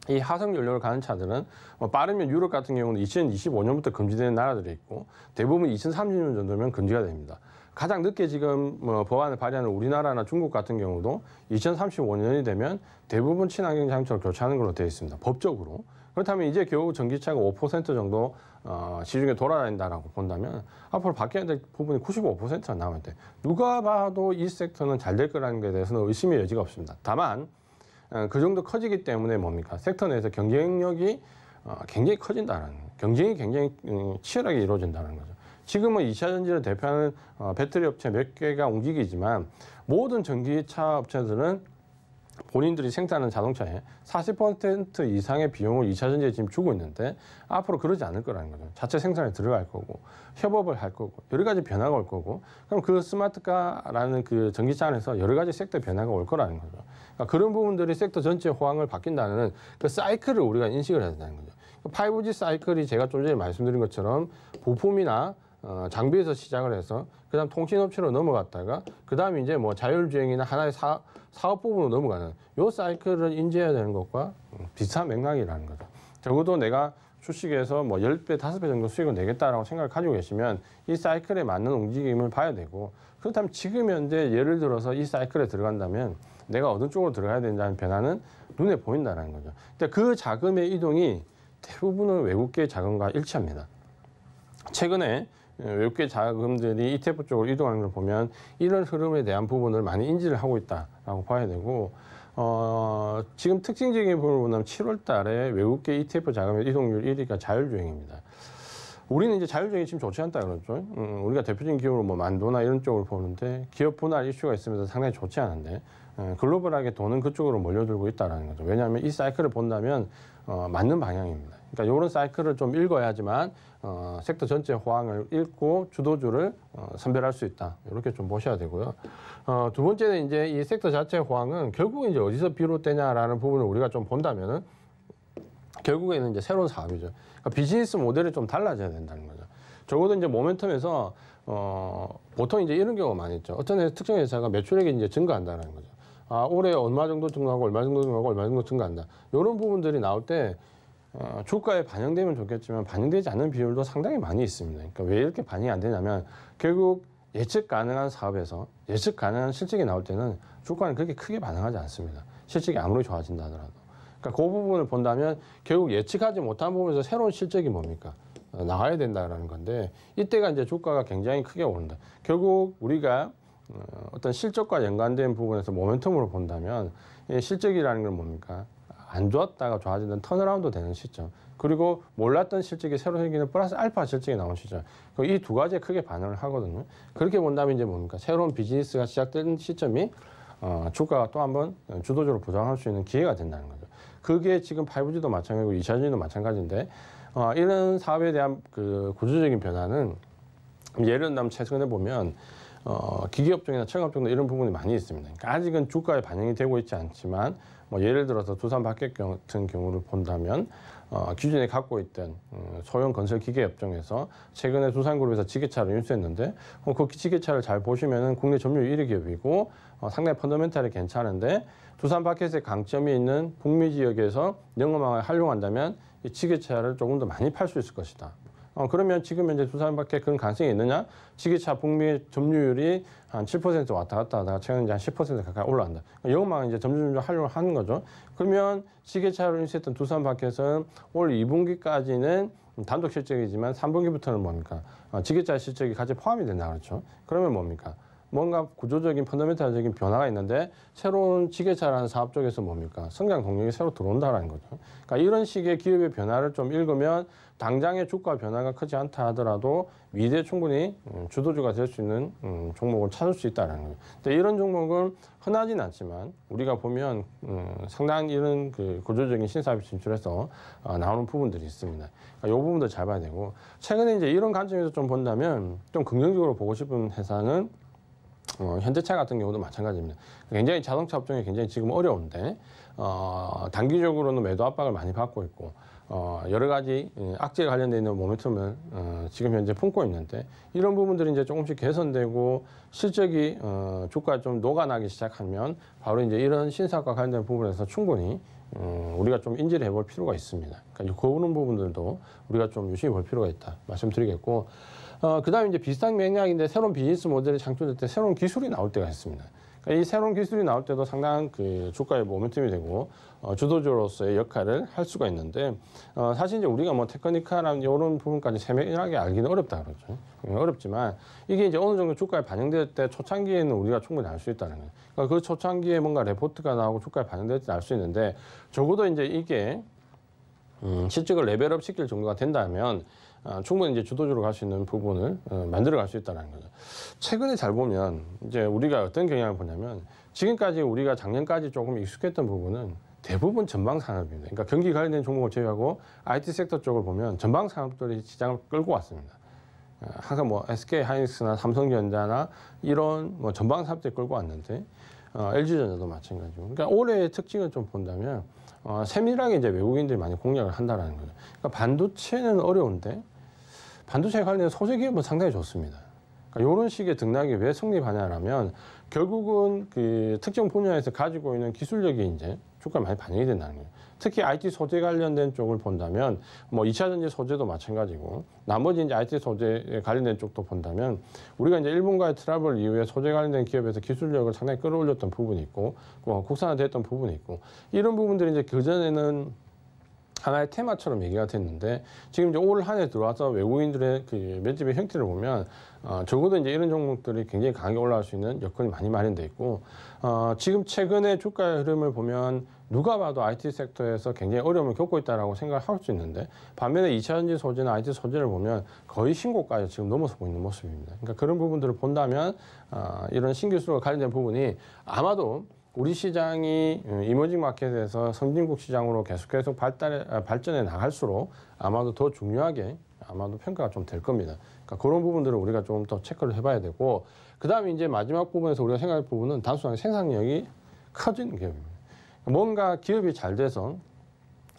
S2: 이 화석 연료를 가는 차들은 빠르면 유럽 같은 경우는 2025년부터 금지되는 나라들이 있고 대부분 2030년 정도면 금지가 됩니다. 가장 늦게 지금 법안을 발의하는 우리나라나 중국 같은 경우도 2035년이 되면 대부분 친환경 장비로 교체하는 걸로 되어 있습니다. 법적으로. 그렇다면 이제 겨우 전기차가 5% 정도 시중에 돌아다닌다라고 본다면 앞으로 바뀌어야 될 부분이 95%가 남아야 돼. 누가 봐도 이 섹터는 잘 될 거라는 것에 대해서는 의심의 여지가 없습니다. 다만 그 정도 커지기 때문에 뭡니까? 섹터 내에서 경쟁력이 굉장히 커진다는 거예요. 경쟁이 굉장히 치열하게 이루어진다는 거죠. 지금은 2차 전지를 대표하는 배터리 업체 몇 개가 움직이지만 모든 전기차 업체들은 본인들이 생산하는 자동차에 40% 이상의 비용을 2차 전지에 지금 주고 있는데 앞으로 그러지 않을 거라는 거죠. 자체 생산에 들어갈 거고 협업을 할 거고 여러 가지 변화가 올 거고 그럼 그 스마트카라는 그 전기차 안에서 여러 가지 섹터 변화가 올 거라는 거죠. 그러니까 그런 부분들이 섹터 전체 호황을 바뀐다는 그 사이클을 우리가 인식을 해야 된다는 거죠. 5G 사이클이 제가 좀 전에 말씀드린 것처럼 부품이나 장비에서 시작을 해서 그다음 통신업체로 넘어갔다가 그다음에 이제 뭐 자율주행이나 하나의 사업 부분으로 넘어가는 요 사이클을 인지해야 되는 것과 비슷한 맥락이라는 거죠. 적어도 내가 주식에서 뭐 10배, 5배 정도 수익을 내겠다라고 생각을 가지고 계시면 이 사이클에 맞는 움직임을 봐야 되고 그렇다면 지금 현재 예를 들어서 이 사이클에 들어간다면 내가 어느 쪽으로 들어가야 된다는 변화는 눈에 보인다는 거죠. 근데 그 자금의 이동이 대부분은 외국계 자금과 일치합니다. 최근에 외국계 자금들이 ETF 쪽으로 이동하는 걸 보면 이런 흐름에 대한 부분을 많이 인지를 하고 있다라고 봐야 되고 지금 특징적인 부분을 보면 7월 달에 외국계 ETF 자금의 이동률 1위가 자율주행입니다. 우리는 이제 자율주행이 지금 좋지 않다 그러죠. 우리가 대표적인 기업으로 뭐 만도나 이런 쪽을 보는데 기업 분할 이슈가 있으면서 상당히 좋지 않은데 글로벌하게 돈은 그쪽으로 몰려들고 있다는 거죠. 왜냐하면 이 사이클을 본다면 맞는 방향입니다. 그러니까 이런 사이클을 좀 읽어야지만 섹터 전체 호황을 읽고 주도주를 선별할 수 있다. 이렇게 좀 보셔야 되고요. 두 번째는 이제 이 섹터 자체 호황은 결국은 이제 어디서 비롯되냐라는 부분을 우리가 좀 본다면은 결국에는 이제 새로운 사업이죠. 그러니까 비즈니스 모델이 좀 달라져야 된다는 거죠. 적어도 이제 모멘텀에서 보통 이제 이런 경우가 많이 있죠. 어떤 특정 회사가 매출액이 이제 증가한다는 거죠. 올해 얼마 정도 증가하고 얼마 정도 증가하고 얼마 정도 증가한다. 이런 부분들이 나올 때 주가에 반영되면 좋겠지만 반영되지 않는 비율도 상당히 많이 있습니다. 그러니까 왜 이렇게 반영이 안 되냐면 결국 예측 가능한 사업에서 예측 가능한 실적이 나올 때는 주가는 그렇게 크게 반응하지 않습니다. 실적이 아무리 좋아진다 하더라도. 그러니까 그 부분을 본다면 결국 예측하지 못한 부분에서 새로운 실적이 뭡니까? 나와야 된다라는 건데 이때가 이제 주가가 굉장히 크게 오른다. 결국 우리가 어떤 실적과 연관된 부분에서 모멘텀으로 본다면 실적이라는 건 뭡니까? 안 좋았다가 좋아지는 턴어라운드 되는 시점. 그리고 몰랐던 실적이 새로 생기는 플러스 알파 실적이 나온 시점. 이 두 가지에 크게 반응을 하거든요. 그렇게 본다면 이제 뭡니까? 새로운 비즈니스가 시작되는 시점이 주가가 또 한번 주도적으로 부상할 수 있는 기회가 된다는 거죠. 그게 지금 5G도 마찬가지고 2차 전지도 마찬가지인데 이런 사업에 대한 그 구조적인 변화는 예를 들면 최근에 보면 기계업종이나 철강업종도 이런 부분이 많이 있습니다. 그러니까 아직은 주가에 반영이 되고 있지 않지만 뭐 예를 들어서 두산바켓 같은 경우를 본다면 기존에 갖고 있던 소형 건설 기계업종에서 최근에 두산그룹에서 지게차를 인수했는데 그 지게차를 잘 보시면은 국내 점유율 1위 기업이고 상당히 펀더멘탈이 괜찮은데 두산바켓의 강점이 있는 북미 지역에서 영업망을 활용한다면 이 지게차를 조금 더 많이 팔 수 있을 것이다. 그러면 지금 현재 두산바켓 그런 가능성이 있느냐? 지게차 북미 점유율이 한 7% 왔다 갔다 하다가 최근 이제 한 10% 가까이 올라간다. 영업망은 이제 점점 활용을 하는 거죠. 그러면 지게차를 인수했던 두산바켓은 올 2분기까지는 단독 실적이지만 3분기부터는 뭡니까? 지게차 실적이 같이 포함이 된다 그렇죠. 그러면 뭡니까? 뭔가 구조적인 펀더멘탈적인 변화가 있는데 새로운 지게차라는 사업 쪽에서 뭡니까? 성장 동력이 새로 들어온다라는 거죠. 그러니까 이런 식의 기업의 변화를 좀 읽으면 당장의 주가 변화가 크지 않다 하더라도 미래에 충분히 주도주가 될 수 있는 종목을 찾을 수 있다는 거예요. 근데 이런 종목은 흔하진 않지만 우리가 보면 상당히 이런 그 구조적인 신사업에 진출해서 나오는 부분들이 있습니다. 그러니까 이 부분도 잘 봐야 되고 최근에 이제 이런 관점에서 좀 본다면 좀 긍정적으로 보고 싶은 회사는 현대차 같은 경우도 마찬가지입니다. 굉장히 자동차 업종이 굉장히 지금 어려운데 단기적으로는 매도 압박을 많이 받고 있고 여러 가지 악재에 관련되어 있는 모멘텀을 지금 현재 품고 있는데 이런 부분들이 이제 조금씩 개선되고 실적이 주가에 좀 녹아나기 시작하면 바로 이제 이런 신사업과 관련된 부분에서 충분히 우리가 좀 인지를 해볼 필요가 있습니다. 그러니까 그런 부분들도 우리가 좀 유심히 볼 필요가 있다 말씀드리겠고 그다음에 이제 비슷한 맥락인데 새로운 비즈니스 모델이 창출될 때 새로운 기술이 나올 때가 있습니다. 그러니까 이 새로운 기술이 나올 때도 상당한 그 주가의 모멘텀이 되고 주도주로서의 역할을 할 수가 있는데 사실 이제 우리가 뭐 테크니컬한 이런 부분까지 세밀하게 알기는 어렵다 그러죠. 어렵지만 이게 이제 어느 정도 주가에 반영될 때 초창기에는 우리가 충분히 알 수 있다는 거예요. 그러니까 그 초창기에 뭔가 레포트가 나오고 주가에 반영될 때 알 수 있는데 적어도 이제 이게 실적을 레벨업 시킬 정도가 된다면 충분히 이제 주도주로 갈 수 있는 부분을 만들어 갈 수 있다는 거죠. 최근에 잘 보면 이제 우리가 어떤 경향을 보냐면 지금까지 우리가 작년까지 조금 익숙했던 부분은 대부분 전방 산업입니다. 그러니까 경기 관련된 종목을 제외하고 IT 섹터 쪽을 보면 전방 산업들이 시장을 끌고 왔습니다. 항상 뭐 SK 하이닉스나 삼성전자나 이런 뭐 전방 산업들이 끌고 왔는데 LG전자도 마찬가지고. 그러니까 올해의 특징을 좀 본다면 세밀하게 이제 외국인들이 많이 공략을 한다라는 거죠. 그러니까 반도체는 어려운데 반도체에 관련된 소재 기업은 상당히 좋습니다. 그러니까 이런 식의 등락이 왜 성립하냐면 결국은 그 특정 분야에서 가지고 있는 기술력이 이제 주가에 많이 반영이 된다는 거예요. 특히 IT 소재 관련된 쪽을 본다면 뭐 2차 전지 소재도 마찬가지고 나머지 이제 IT 소재에 관련된 쪽도 본다면 우리가 이제 일본과의 트러블 이후에 소재 관련된 기업에서 기술력을 상당히 끌어올렸던 부분이 있고 국산화됐던 부분이 있고 이런 부분들이 이제 그전에는 하나의 테마처럼 얘기가 됐는데 지금 이제 올 한 해 들어와서 외국인들의 그 매집의 형태를 보면 적어도 이제 이런 종목들이 굉장히 강하게 올라갈 수 있는 여건이 많이 마련돼 있고 지금 최근의 주가의 흐름을 보면 누가 봐도 IT 섹터에서 굉장히 어려움을 겪고 있다라고 생각을 할 수 있는데 반면에 2차 전지 소재나 IT 소재를 보면 거의 신고가에 지금 넘어서고 있는 모습입니다. 그러니까 그런 부분들을 본다면 이런 신기술과 관련된 부분이 아마도 우리 시장이 이머징 마켓에서 선진국 시장으로 계속 발전해 나갈수록 아마도 더 중요하게 아마도 평가가 좀 될 겁니다. 그러니까 그런 부분들을 우리가 좀 더 체크를 해봐야 되고 그다음에 이제 마지막 부분에서 우리가 생각할 부분은 단순하게 생산력이 커지는 기업입니다. 뭔가 기업이 잘 돼서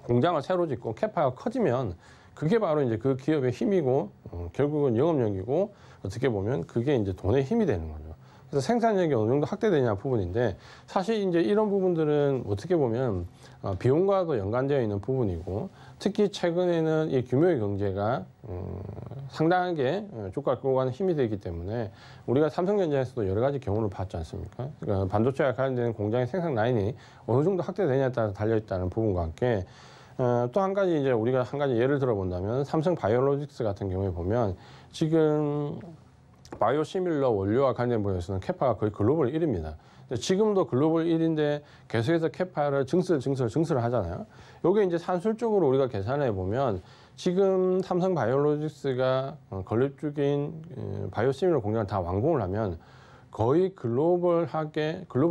S2: 공장을 새로 짓고 캐파가 커지면 그게 바로 이제 그 기업의 힘이고 결국은 영업력이고 어떻게 보면 그게 이제 돈의 힘이 되는 거죠. 그래서 생산력이 어느 정도 확대되냐 부분인데 사실 이제 이런 부분들은 어떻게 보면 비용과도 연관되어 있는 부분이고 특히 최근에는 이 규모의 경제가 상당하게 주가를 끌고 가는 힘이 되기 때문에 우리가 삼성전자에서도 여러 가지 경우를 봤지 않습니까? 그러니까 반도체와 관련된 공장의 생산 라인이 어느 정도 확대되냐에 따라서 달려있다는 부분과 함께 또 한 가지 이제 우리가 한 가지 예를 들어 본다면 삼성 바이오로직스 같은 경우에 보면 지금 바이오시밀러 원료와 관련 부분에서는 캐파가 거의 글로벌 1위입니다. 지금도 글로벌 1위인데 계속해서 캐파를 증설을 하잖아요. 요게 이제 산술적으로 우리가 계산해 보면 지금 삼성 바이오로직스가 건립 중인 바이오시밀러 공장을 다 완공을 하면 거의 글로벌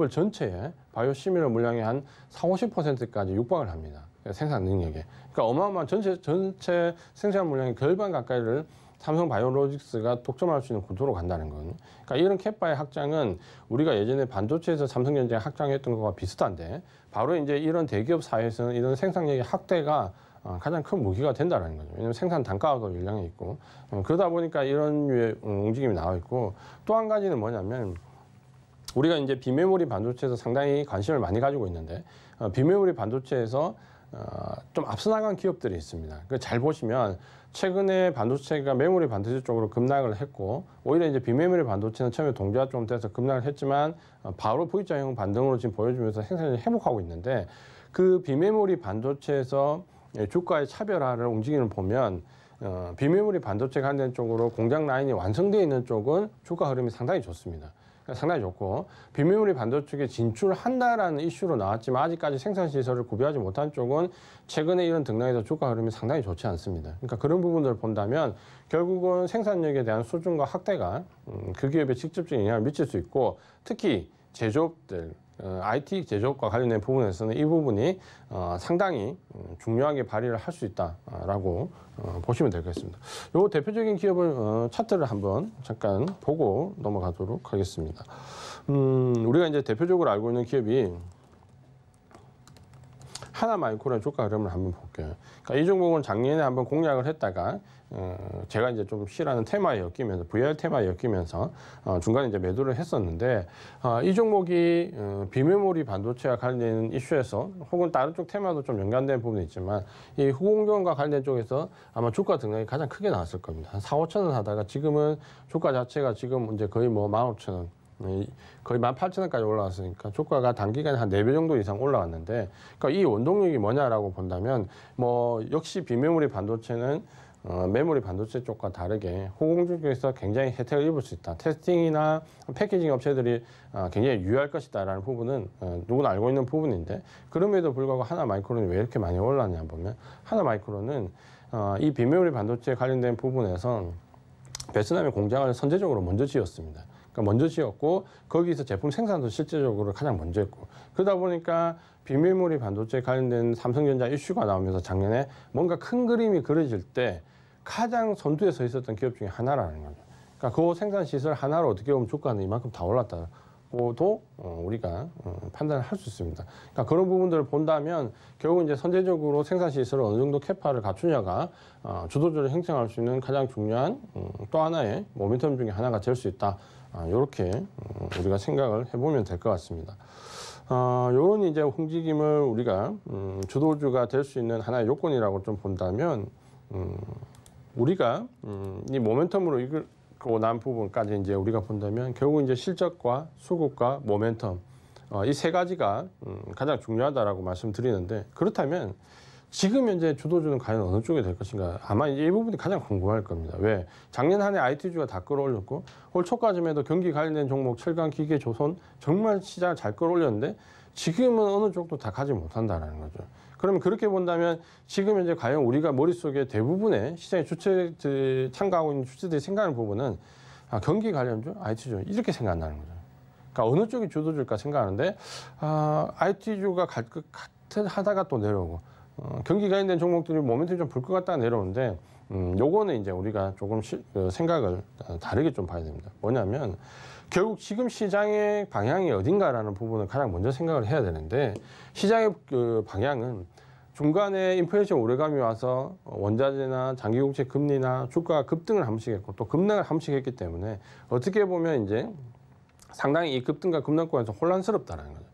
S2: 전체의 바이오시밀러 물량의 한 40~50%까지 육박을 합니다. 생산 능력에. 그러니까 어마어마한 전체 생산 물량의 절반 가까이를 삼성 바이오로직스가 독점할 수 있는 구도로 간다는 거거든요. 그러니까 이런 캐파의 확장은 우리가 예전에 반도체에서 삼성전자가 확장했던 것과 비슷한데 바로 이제 이런 대기업 사회에서는 이런 생산력의 확대가 가장 큰 무기가 된다는 거죠. 왜냐하면 생산 단가도 일량이 있고 그러다 보니까 이런 유의 움직임이 나와 있고 또 한 가지는 뭐냐면 우리가 이제 비메모리 반도체에서 상당히 관심을 많이 가지고 있는데 비메모리 반도체에서 좀 앞서 나간 기업들이 있습니다. 잘 보시면 최근에 반도체가 메모리 반도체 쪽으로 급락을 했고 오히려 이제 비메모리 반도체는 처음에 동조가 좀 돼서 급락을 했지만 바로 V자형 반등으로 지금 보여주면서 생산을 회복하고 있는데 그 비메모리 반도체에서 주가의 차별화를 움직임을 보면 비메모리 반도체 관련 쪽으로 공장 라인이 완성되어 있는 쪽은 주가 흐름이 상당히 좋습니다. 상당히 좋고 비메모리 반도체 쪽에 진출한다라는 이슈로 나왔지만 아직까지 생산 시설을 구비하지 못한 쪽은 최근에 이런 등락에서 주가 흐름이 상당히 좋지 않습니다. 그러니까 그런 부분들을 본다면 결국은 생산력에 대한 수준과 확대가 그 기업에 직접적인 영향을 미칠 수 있고 특히 제조업들 IT 제조업과 관련된 부분에서는 이 부분이 상당히 중요하게 발휘를 할 수 있다라고 보시면 되겠습니다. 요 대표적인 기업을 차트를 한번 잠깐 보고 넘어가도록 하겠습니다. 우리가 이제 대표적으로 알고 있는 기업이 하나마이크로의 주가 흐름을 한번 볼게요. 그러니까 이 종목은 작년에 한번 공략을 했다가 제가 이제 좀 싫어하는 테마에 엮이면서 VR 테마에 엮이면서 중간에 이제 매도를 했었는데 이 종목이 비메모리 반도체와 관련된 이슈에서 혹은 다른 쪽 테마도 좀 연관된 부분이 있지만 이 후공정과 관련된 쪽에서 아마 주가 등락이 가장 크게 나왔을 겁니다. 한 4, 5천 원 하다가 지금은 주가 자체가 지금 이제 거의 뭐 15,000원 거의 18,000원까지 올라왔으니까 주가가 단기간에 한 4배 정도 이상 올라왔는데 그러니까 이 원동력이 뭐냐라고 본다면 뭐 역시 비메모리 반도체는 메모리 반도체 쪽과 다르게 호공주 쪽에서 굉장히 혜택을 입을 수 있다. 테스팅이나 패키징 업체들이 굉장히 유효할 것이다라는 부분은 누구나 알고 있는 부분인데 그럼에도 불구하고 하나마이크론이 왜 이렇게 많이 올랐냐 보면 하나마이크론은 이 비메모리 반도체에 관련된 부분에서 베트남의 공장을 선제적으로 먼저 지었습니다. 그러니까 먼저 지었고 거기서 제품 생산도 실제적으로 가장 먼저 했고 그러다 보니까 비메모리 반도체에 관련된 삼성전자 이슈가 나오면서 작년에 뭔가 큰 그림이 그려질 때 가장 선두에 서 있었던 기업 중에 하나라는 거죠. 그러니까 그 생산 시설 하나로 어떻게 보면 주가는 이만큼 다 올랐다고도 우리가 판단을 할 수 있습니다. 그러니까 그런 부분들을 본다면 결국 이제 선제적으로 생산 시설을 어느 정도 캐파를 갖추냐가 주도주를 형성할 수 있는 가장 중요한 또 하나의 모멘텀 중에 하나가 될 수 있다. 이렇게 우리가 생각을 해보면 될 것 같습니다. 요런 이제 움직임을 우리가 주도주가 될 수 있는 하나의 요건이라고 좀 본다면 우리가 이 모멘텀으로 이끌고 난 부분까지 이제 우리가 본다면 결국 이제 실적과 수급과 모멘텀 이 세 가지가 가장 중요하다라고 말씀드리는데 그렇다면 지금 현재 주도주는 과연 어느 쪽에 될 것인가 아마 이제 이 부분이 가장 궁금할 겁니다. 왜? 작년 한 해 IT주가 다 끌어올렸고 올 초까지만 해도 경기 관련된 종목 철강, 기계, 조선 정말 시장을 잘 끌어올렸는데 지금은 어느 쪽도 다 가지 못한다는 거죠. 그러면 그렇게 본다면 지금 현재 과연 우리가 머릿속에 대부분의 시장의 주체들 참가하고 있는 주체들이 생각하는 부분은 경기 관련주, IT주 이렇게 생각한다는 거죠. 그러니까 어느 쪽이 주도주일까 생각하는데 IT주가 갈 것 같은 하다가 또 내려오고 경기 관련된 종목들이 모멘텀이 좀 불 것 같다가 내려오는데 요거는 이제 우리가 조금 생각을 다르게 좀 봐야 됩니다. 뭐냐면 결국 지금 시장의 방향이 어딘가라는 부분을 가장 먼저 생각을 해야 되는데 시장의 그 방향은 중간에 인플레이션 오래감이 와서 원자재나 장기국채 금리나 주가가 급등을 한 번씩 했고 또 급락을 한 번씩 했기 때문에 어떻게 보면 이제 상당히 이 급등과 급락권에서 혼란스럽다는 거죠.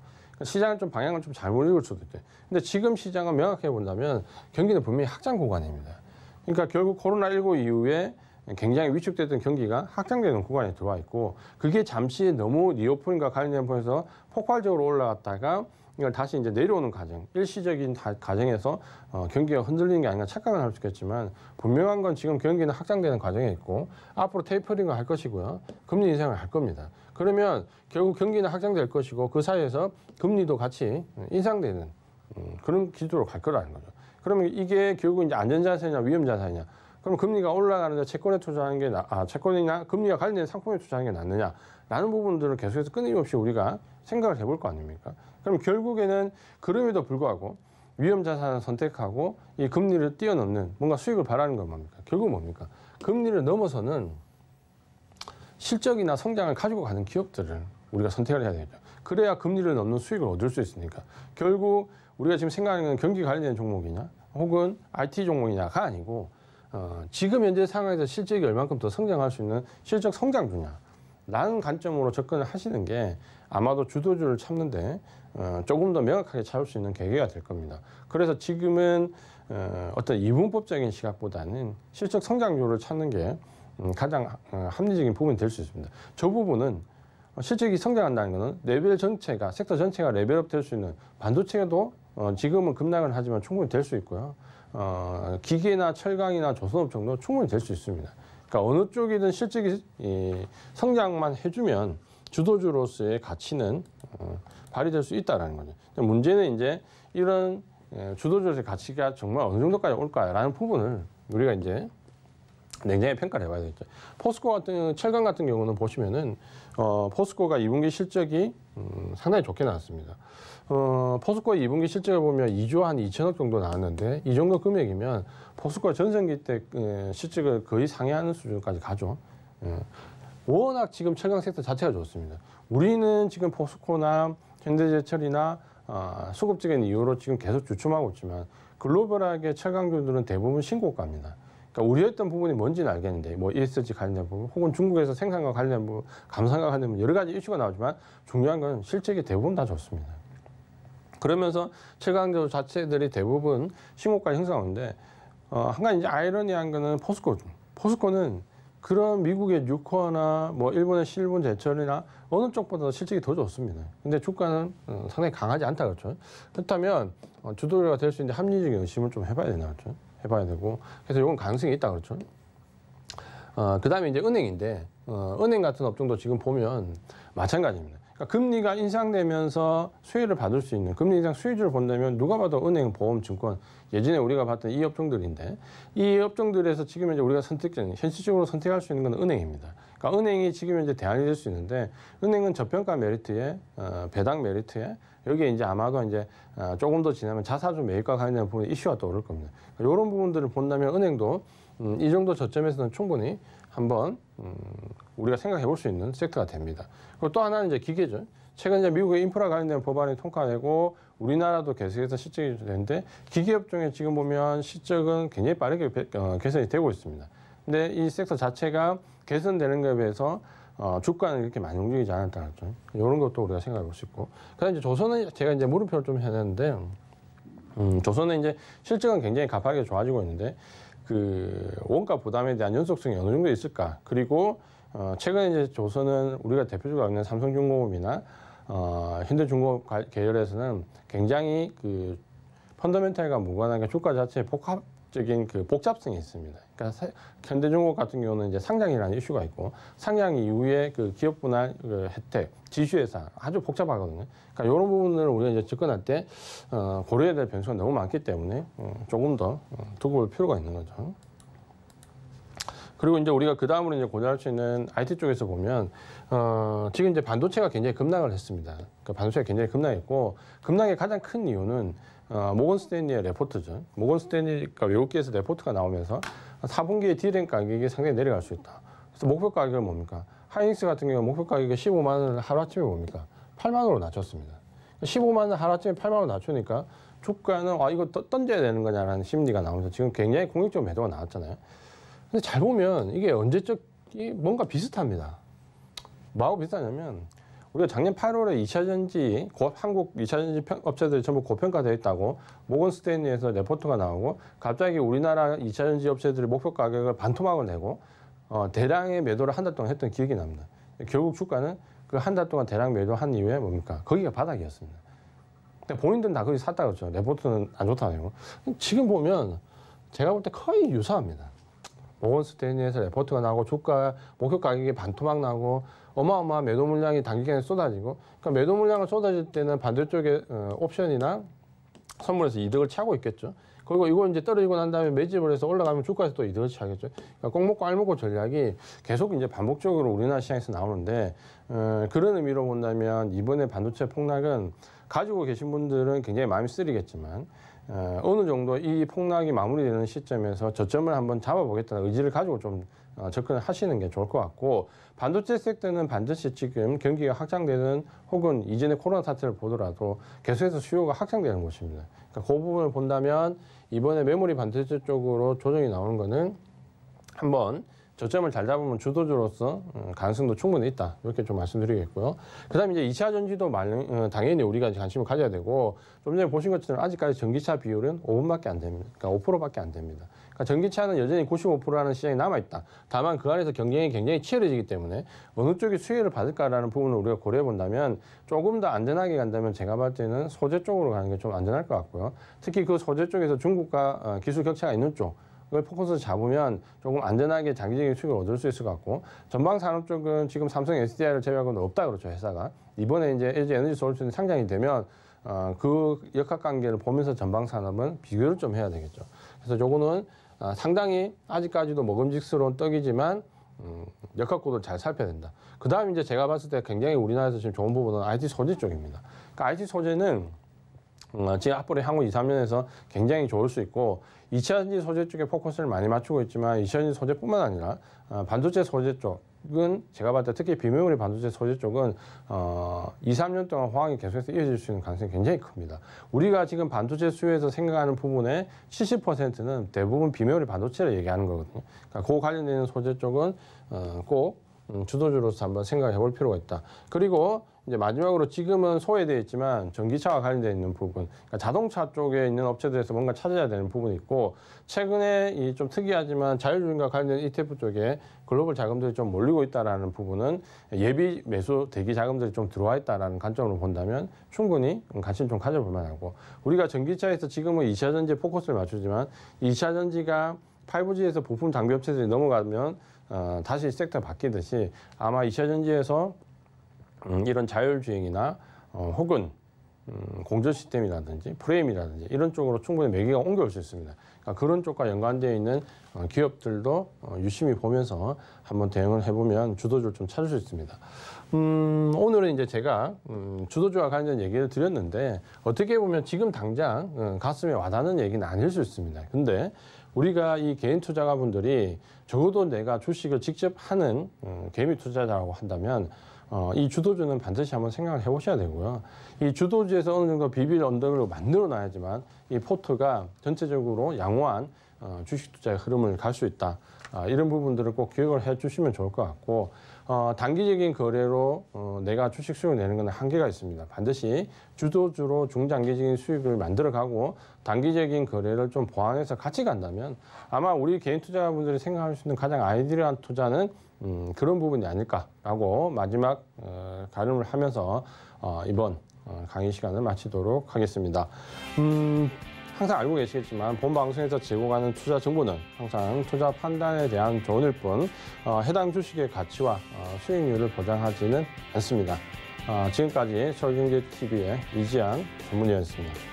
S2: 시장은 좀 방향을 좀 잘못 읽을 수도 있대. 근데 지금 시장은 명확하게 본다면 경기는 분명히 확장 구간입니다. 그러니까 결국 코로나19 이후에 굉장히 위축됐던 경기가 확장되는 구간에 들어와 있고 그게 잠시 너무 리오프닝과 관련된 부분에서 폭발적으로 올라갔다가 이걸 다시 이제 내려오는 과정, 일시적인 과정에서 경기가 흔들리는 게 아닌가 착각을 할 수 있겠지만 분명한 건 지금 경기는 확장되는 과정에 있고 앞으로 테이퍼링을 할 것이고요. 금리 인상을 할 겁니다. 그러면 결국 경기는 확장될 것이고 그 사이에서 금리도 같이 인상되는 그런 기조로 갈 거라는 거죠. 그러면 이게 결국 이제 안전자산이냐 위험자산이냐 그럼 금리가 올라가는데 채권에 투자하는 게 채권이나 금리가 관련된 상품에 투자하는 게 낫느냐 라는 부분들을 계속해서 끊임없이 우리가 생각을 해볼 거 아닙니까? 그럼 결국에는 그럼에도 불구하고 위험 자산을 선택하고 이 금리를 뛰어넘는 뭔가 수익을 바라는 건 뭡니까? 결국 뭡니까? 금리를 넘어서는 실적이나 성장을 가지고 가는 기업들을 우리가 선택을 해야 되죠. 그래야 금리를 넘는 수익을 얻을 수 있으니까. 결국 우리가 지금 생각하는 건 경기 관련된 종목이냐 혹은 IT 종목이냐가 아니고 지금 현재 상황에서 실적이 얼만큼 더 성장할 수 있는 실적 성장주냐 라는 관점으로 접근을 하시는 게 아마도 주도주를 찾는데 조금 더 명확하게 찾을 수 있는 계기가 될 겁니다. 그래서 지금은 어떤 이분법적인 시각보다는 실적 성장주를 찾는 게 가장 합리적인 부분이 될 수 있습니다. 저 부분은 실적이 성장한다는 것은 레벨 전체가 섹터 전체가 레벨업 될 수 있는 반도체도 지금은 급락을 하지만 충분히 될 수 있고요. 기계나 철강이나 조선업 정도 충분히 될 수 있습니다. 그러니까 어느 쪽이든 실적이 성장만 해주면 주도주로서의 가치는 발휘될 수 있다는 거죠. 문제는 이제 이런 주도주로서의 가치가 정말 어느 정도까지 올까라는 부분을 우리가 이제 냉정히 평가를 해봐야 되겠죠. 포스코 같은 철강 같은 경우는 보시면은 포스코가 2분기 실적이 상당히 좋게 나왔습니다. 포스코의 2분기 실적을 보면 2조 한 2천억 정도 나왔는데 이 정도 금액이면 포스코가 전성기 때 실적을 거의 상회하는 수준까지 가죠. 워낙 지금 철강 섹터 자체가 좋습니다. 우리는 지금 포스코나 현대제철이나 수급적인 이유로 지금 계속 주춤하고 있지만 글로벌하게 철강주들은 대부분 신고가입니다. 그러니까 우려했던 부분이 뭔지는 알겠는데 뭐 ESG 관련 부분 혹은 중국에서 생산과 관련 부분, 감산과 관련 부분 여러 가지 이슈가 나오지만 중요한 건 실적이 대부분 다 좋습니다. 그러면서 철강주 자체들이 대부분 신고가 형성하는데 한 가지 이제 아이러니한 거는 포스코는 그런 미국의 뉴코어나 뭐 일본의 실분제철이나 어느 쪽보다도 실적이 더 좋습니다. 근데 주가는 상당히 강하지 않다 그렇죠. 그렇다면 주도주가 될 수 있는 합리적인 의심을 좀 해봐야 되나 그렇죠. 해봐야 되고 그래서 이건 가능성이 있다 그렇죠. 그 다음에 이제 은행인데 은행 같은 업종도 지금 보면 마찬가지입니다. 그러니까 금리가 인상되면서 수혜를 받을 수 있는 금리 인상 수혜주를 본다면 누가 봐도 은행, 보험, 증권 예전에 우리가 봤던 이 업종들인데 이 업종들에서 지금 현재 우리가 현실적으로 선택할 수 있는 건 은행입니다. 그러니까 은행이 지금 현재 대안이 될 수 있는데 은행은 저평가 메리트에 배당 메리트에 여기에 이제 아마도 이제 조금 더 지나면 자사주 매입과 관련된 부분에 이슈가 떠오를 겁니다. 그러니까 이런 부분들을 본다면 은행도 이 정도 저점에서는 충분히 한번 우리가 생각해 볼 수 있는 섹터가 됩니다. 그리고 또 하나는 이제 기계죠. 최근 이제 미국의 인프라 관련된 법안이 통과되고 우리나라도 계속해서 실적이 되는데 기계업종에 지금 보면 실적은 굉장히 빠르게 개선이 되고 있습니다. 근데 이 섹터 자체가 개선되는 것에 비해서 주가는 이렇게 많이 움직이지 않았다는 거죠. 이런 것도 우리가 생각해 볼 수 있고. 그다음 이제 조선은 제가 이제 물음표를 좀 해야 되는데, 조선은 이제 실적은 굉장히 가파르게 좋아지고 있는데, 그 원가 부담에 대한 연속성이 어느 정도 있을까? 그리고 최근에 이제 조선은 우리가 대표적으로 있는 삼성중공업이나 현대중공업 계열에서는 굉장히 그 펀더멘탈과 무관하게 주가 자체에 복합적인 그 복잡성이 있습니다. 그러니까 현대중공업 같은 경우는 이제 상장이라는 이슈가 있고 상장 이후에 그 기업 분할 그 혜택, 지주회사 아주 복잡하거든요. 그러니까 이런 부분을 우리가 이제 접근할 때 고려해야 될 변수가 너무 많기 때문에 조금 더 두고 볼 필요가 있는 거죠. 그리고 이제 우리가 그 다음으로 이제 고려할 수 있는 IT 쪽에서 보면 지금 이제 반도체가 굉장히 급락을 했습니다. 그러니까 반도체가 굉장히 급락했고 급락의 가장 큰 이유는 모건 스탠리의 레포트죠. 모건 스탠리가 외국계에서 레포트가 나오면서 4분기에 D램 가격이 상당히 내려갈 수 있다. 그래서 목표 가격은 뭡니까? 하이닉스 같은 경우 목표 가격이 15만 원을 하루아침에 뭡니까? 8만 원으로 낮췄습니다. 15만 원 하루아침에 8만 원 낮추니까 주가는 이거 던져야 되는 거냐라는 심리가 나오면서 지금 굉장히 공격적 매도가 나왔잖아요. 근데 잘 보면 이게 언제적이 뭔가 비슷합니다. 뭐하고 비슷하냐면 우리가 작년 8월에 2차전지 한국 2차전지 업체들이 전부 고평가되어 있다고 모건 스탠리에서 레포트가 나오고 갑자기 우리나라 2차전지 업체들이 목표 가격을 반토막을 내고 대량의 매도를 한 달 동안 했던 기억이 납니다. 결국 주가는 그 한 달 동안 대량 매도한 이후에 뭡니까? 거기가 바닥이었습니다. 근데 본인들은 다 거기 샀다 그랬죠. 레포트는 안 좋다네요. 지금 보면 제가 볼 때 거의 유사합니다. 모건 스탠리에서 레포트가 나오고 주가 목표 가격이 반토막 나고 어마어마한 매도 물량이 단기간에 쏟아지고 그러니까 매도 물량을 쏟아질 때는 반대쪽에 옵션이나 선물에서 이득을 취하고 있겠죠. 그리고 이거 이제 떨어지고 난 다음에 매집을 해서 올라가면 주가에서 또 이득을 취하겠죠. 그러니까 꼭 먹고 알 먹고 전략이 계속 이제 반복적으로 우리나라 시장에서 나오는데 그런 의미로 본다면 이번에 반도체 폭락은 가지고 계신 분들은 굉장히 마음이 쓰리겠지만 어느 정도 이 폭락이 마무리되는 시점에서 저점을 한번 잡아보겠다는 의지를 가지고 좀 접근을 하시는 게 좋을 것 같고, 반도체 섹터는 반드시 지금 경기가 확장되는 혹은 이전의 코로나 사태를 보더라도 계속해서 수요가 확장되는 곳입니다. 그러니까 그 부분을 본다면 이번에 메모리 반도체 쪽으로 조정이 나오는 거는 한번 저점을 잘 잡으면 주도주로서 가능성도 충분히 있다. 이렇게 좀 말씀드리겠고요. 그 다음에 이제 2차 전지도 당연히 우리가 관심을 가져야 되고, 좀 전에 보신 것처럼 아직까지 전기차 비율은 5분밖에 안 됩니다. 그러니까 5%밖에 안 됩니다. 그러니까 전기차는 여전히 95%라는 시장이 남아있다. 다만 그 안에서 경쟁이 굉장히 치열해지기 때문에 어느 쪽이 수혜를 받을까라는 부분을 우리가 고려해 본다면 조금 더 안전하게 간다면 제가 봤을 때는 소재 쪽으로 가는 게 좀 안전할 것 같고요. 특히 그 소재 쪽에서 중국과 기술 격차가 있는 쪽, 그걸 포커스를 잡으면 조금 안전하게 장기적인 수익을 얻을 수 있을 것 같고, 전방 산업 쪽은 지금 삼성 SDI를 제외하고는 없다 그렇죠, 회사가. 이번에 이제 LG 에너지 솔루션이 상장이 되면 그 역학관계를 보면서 전방 산업은 비교를 좀 해야 되겠죠. 그래서 요거는 상당히 아직까지도 먹음직스러운 떡이지만 역학구도를 잘 살펴야 된다. 그 다음 이제 제가 봤을 때 굉장히 우리나라에서 지금 좋은 부분은 IT 소재 쪽입니다. 그러니까 IT 소재는 지금 앞으로 향후 2, 3년에서 굉장히 좋을 수 있고, 2차 전지 소재 쪽에 포커스를 많이 맞추고 있지만 2차 전지 소재뿐만 아니라 반도체 소재 쪽은 제가 봤을 때 특히 비메모리 반도체 소재 쪽은 2, 3년 동안 호황이 계속해서 이어질 수 있는 가능성이 굉장히 큽니다. 우리가 지금 반도체 수요에서 생각하는 부분의 70%는 대부분 비메모리 반도체를 얘기하는 거거든요. 그러니까 그 관련된 소재 쪽은 꼭 주도주로서 한번 생각해 볼 필요가 있다. 그리고 이제 마지막으로 지금은 소외되어 있지만 전기차와 관련되어 있는 부분, 그러니까 자동차 쪽에 있는 업체들에서 뭔가 찾아야 되는 부분이 있고, 최근에 이 좀 특이하지만 자율주행과 관련된 ETF 쪽에 글로벌 자금들이 좀 몰리고 있다라는 부분은 예비 매수 대기 자금들이 좀 들어와 있다라는 관점으로 본다면 충분히 관심 좀 가져볼 만하고, 우리가 전기차에서 지금은 2차 전지에 포커스를 맞추지만 2차 전지가 5G에서 부품 장비 업체들이 넘어가면 다시 섹터 바뀌듯이 아마 2차 전지에서 이런 자율주행이나 혹은 공조 시스템이라든지 프레임이라든지 이런 쪽으로 충분히 매기가 옮겨올 수 있습니다. 그러니까 그런 쪽과 연관되어 있는 기업들도 유심히 보면서 한번 대응을 해보면 주도주를 좀 찾을 수 있습니다. 오늘은 이제 제가 주도주와 관련 얘기를 드렸는데, 어떻게 보면 지금 당장 가슴에 와닿는 얘기는 아닐 수 있습니다. 근데 우리가 이 개인 투자가분들이 적어도 내가 주식을 직접 하는 개미 투자자라고 한다면 이 주도주는 반드시 한번 생각을 해보셔야 되고요. 이 주도주에서 어느 정도 비빌 언덕을 만들어 놔야지만 이 포트가 전체적으로 양호한 주식 투자의 흐름을 갈 수 있다. 이런 부분들을 꼭 기억을 해 주시면 좋을 것 같고, 단기적인 거래로 내가 주식 수익을 내는 건 한계가 있습니다. 반드시 주도주로 중장기적인 수익을 만들어가고 단기적인 거래를 좀 보완해서 같이 간다면 아마 우리 개인 투자자분들이 생각할 수 있는 가장 아이디어한 투자는 그런 부분이 아닐까라고 마지막 가름을 하면서 이번 강의 시간을 마치도록 하겠습니다. 항상 알고 계시겠지만 본 방송에서 제공하는 투자 정보는 항상 투자 판단에 대한 조언일 뿐 해당 주식의 가치와 수익률을 보장하지는 않습니다. 지금까지 서울경제TV의 이지한 전문위원이었습니다.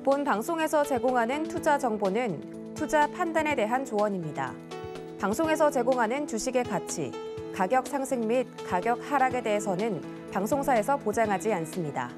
S1: 본 방송에서 제공하는 투자 정보는 투자 판단에 대한 조언입니다. 방송에서 제공하는 주식의 가치, 가격 상승 및 가격 하락에 대해서는 방송사에서 보장하지 않습니다.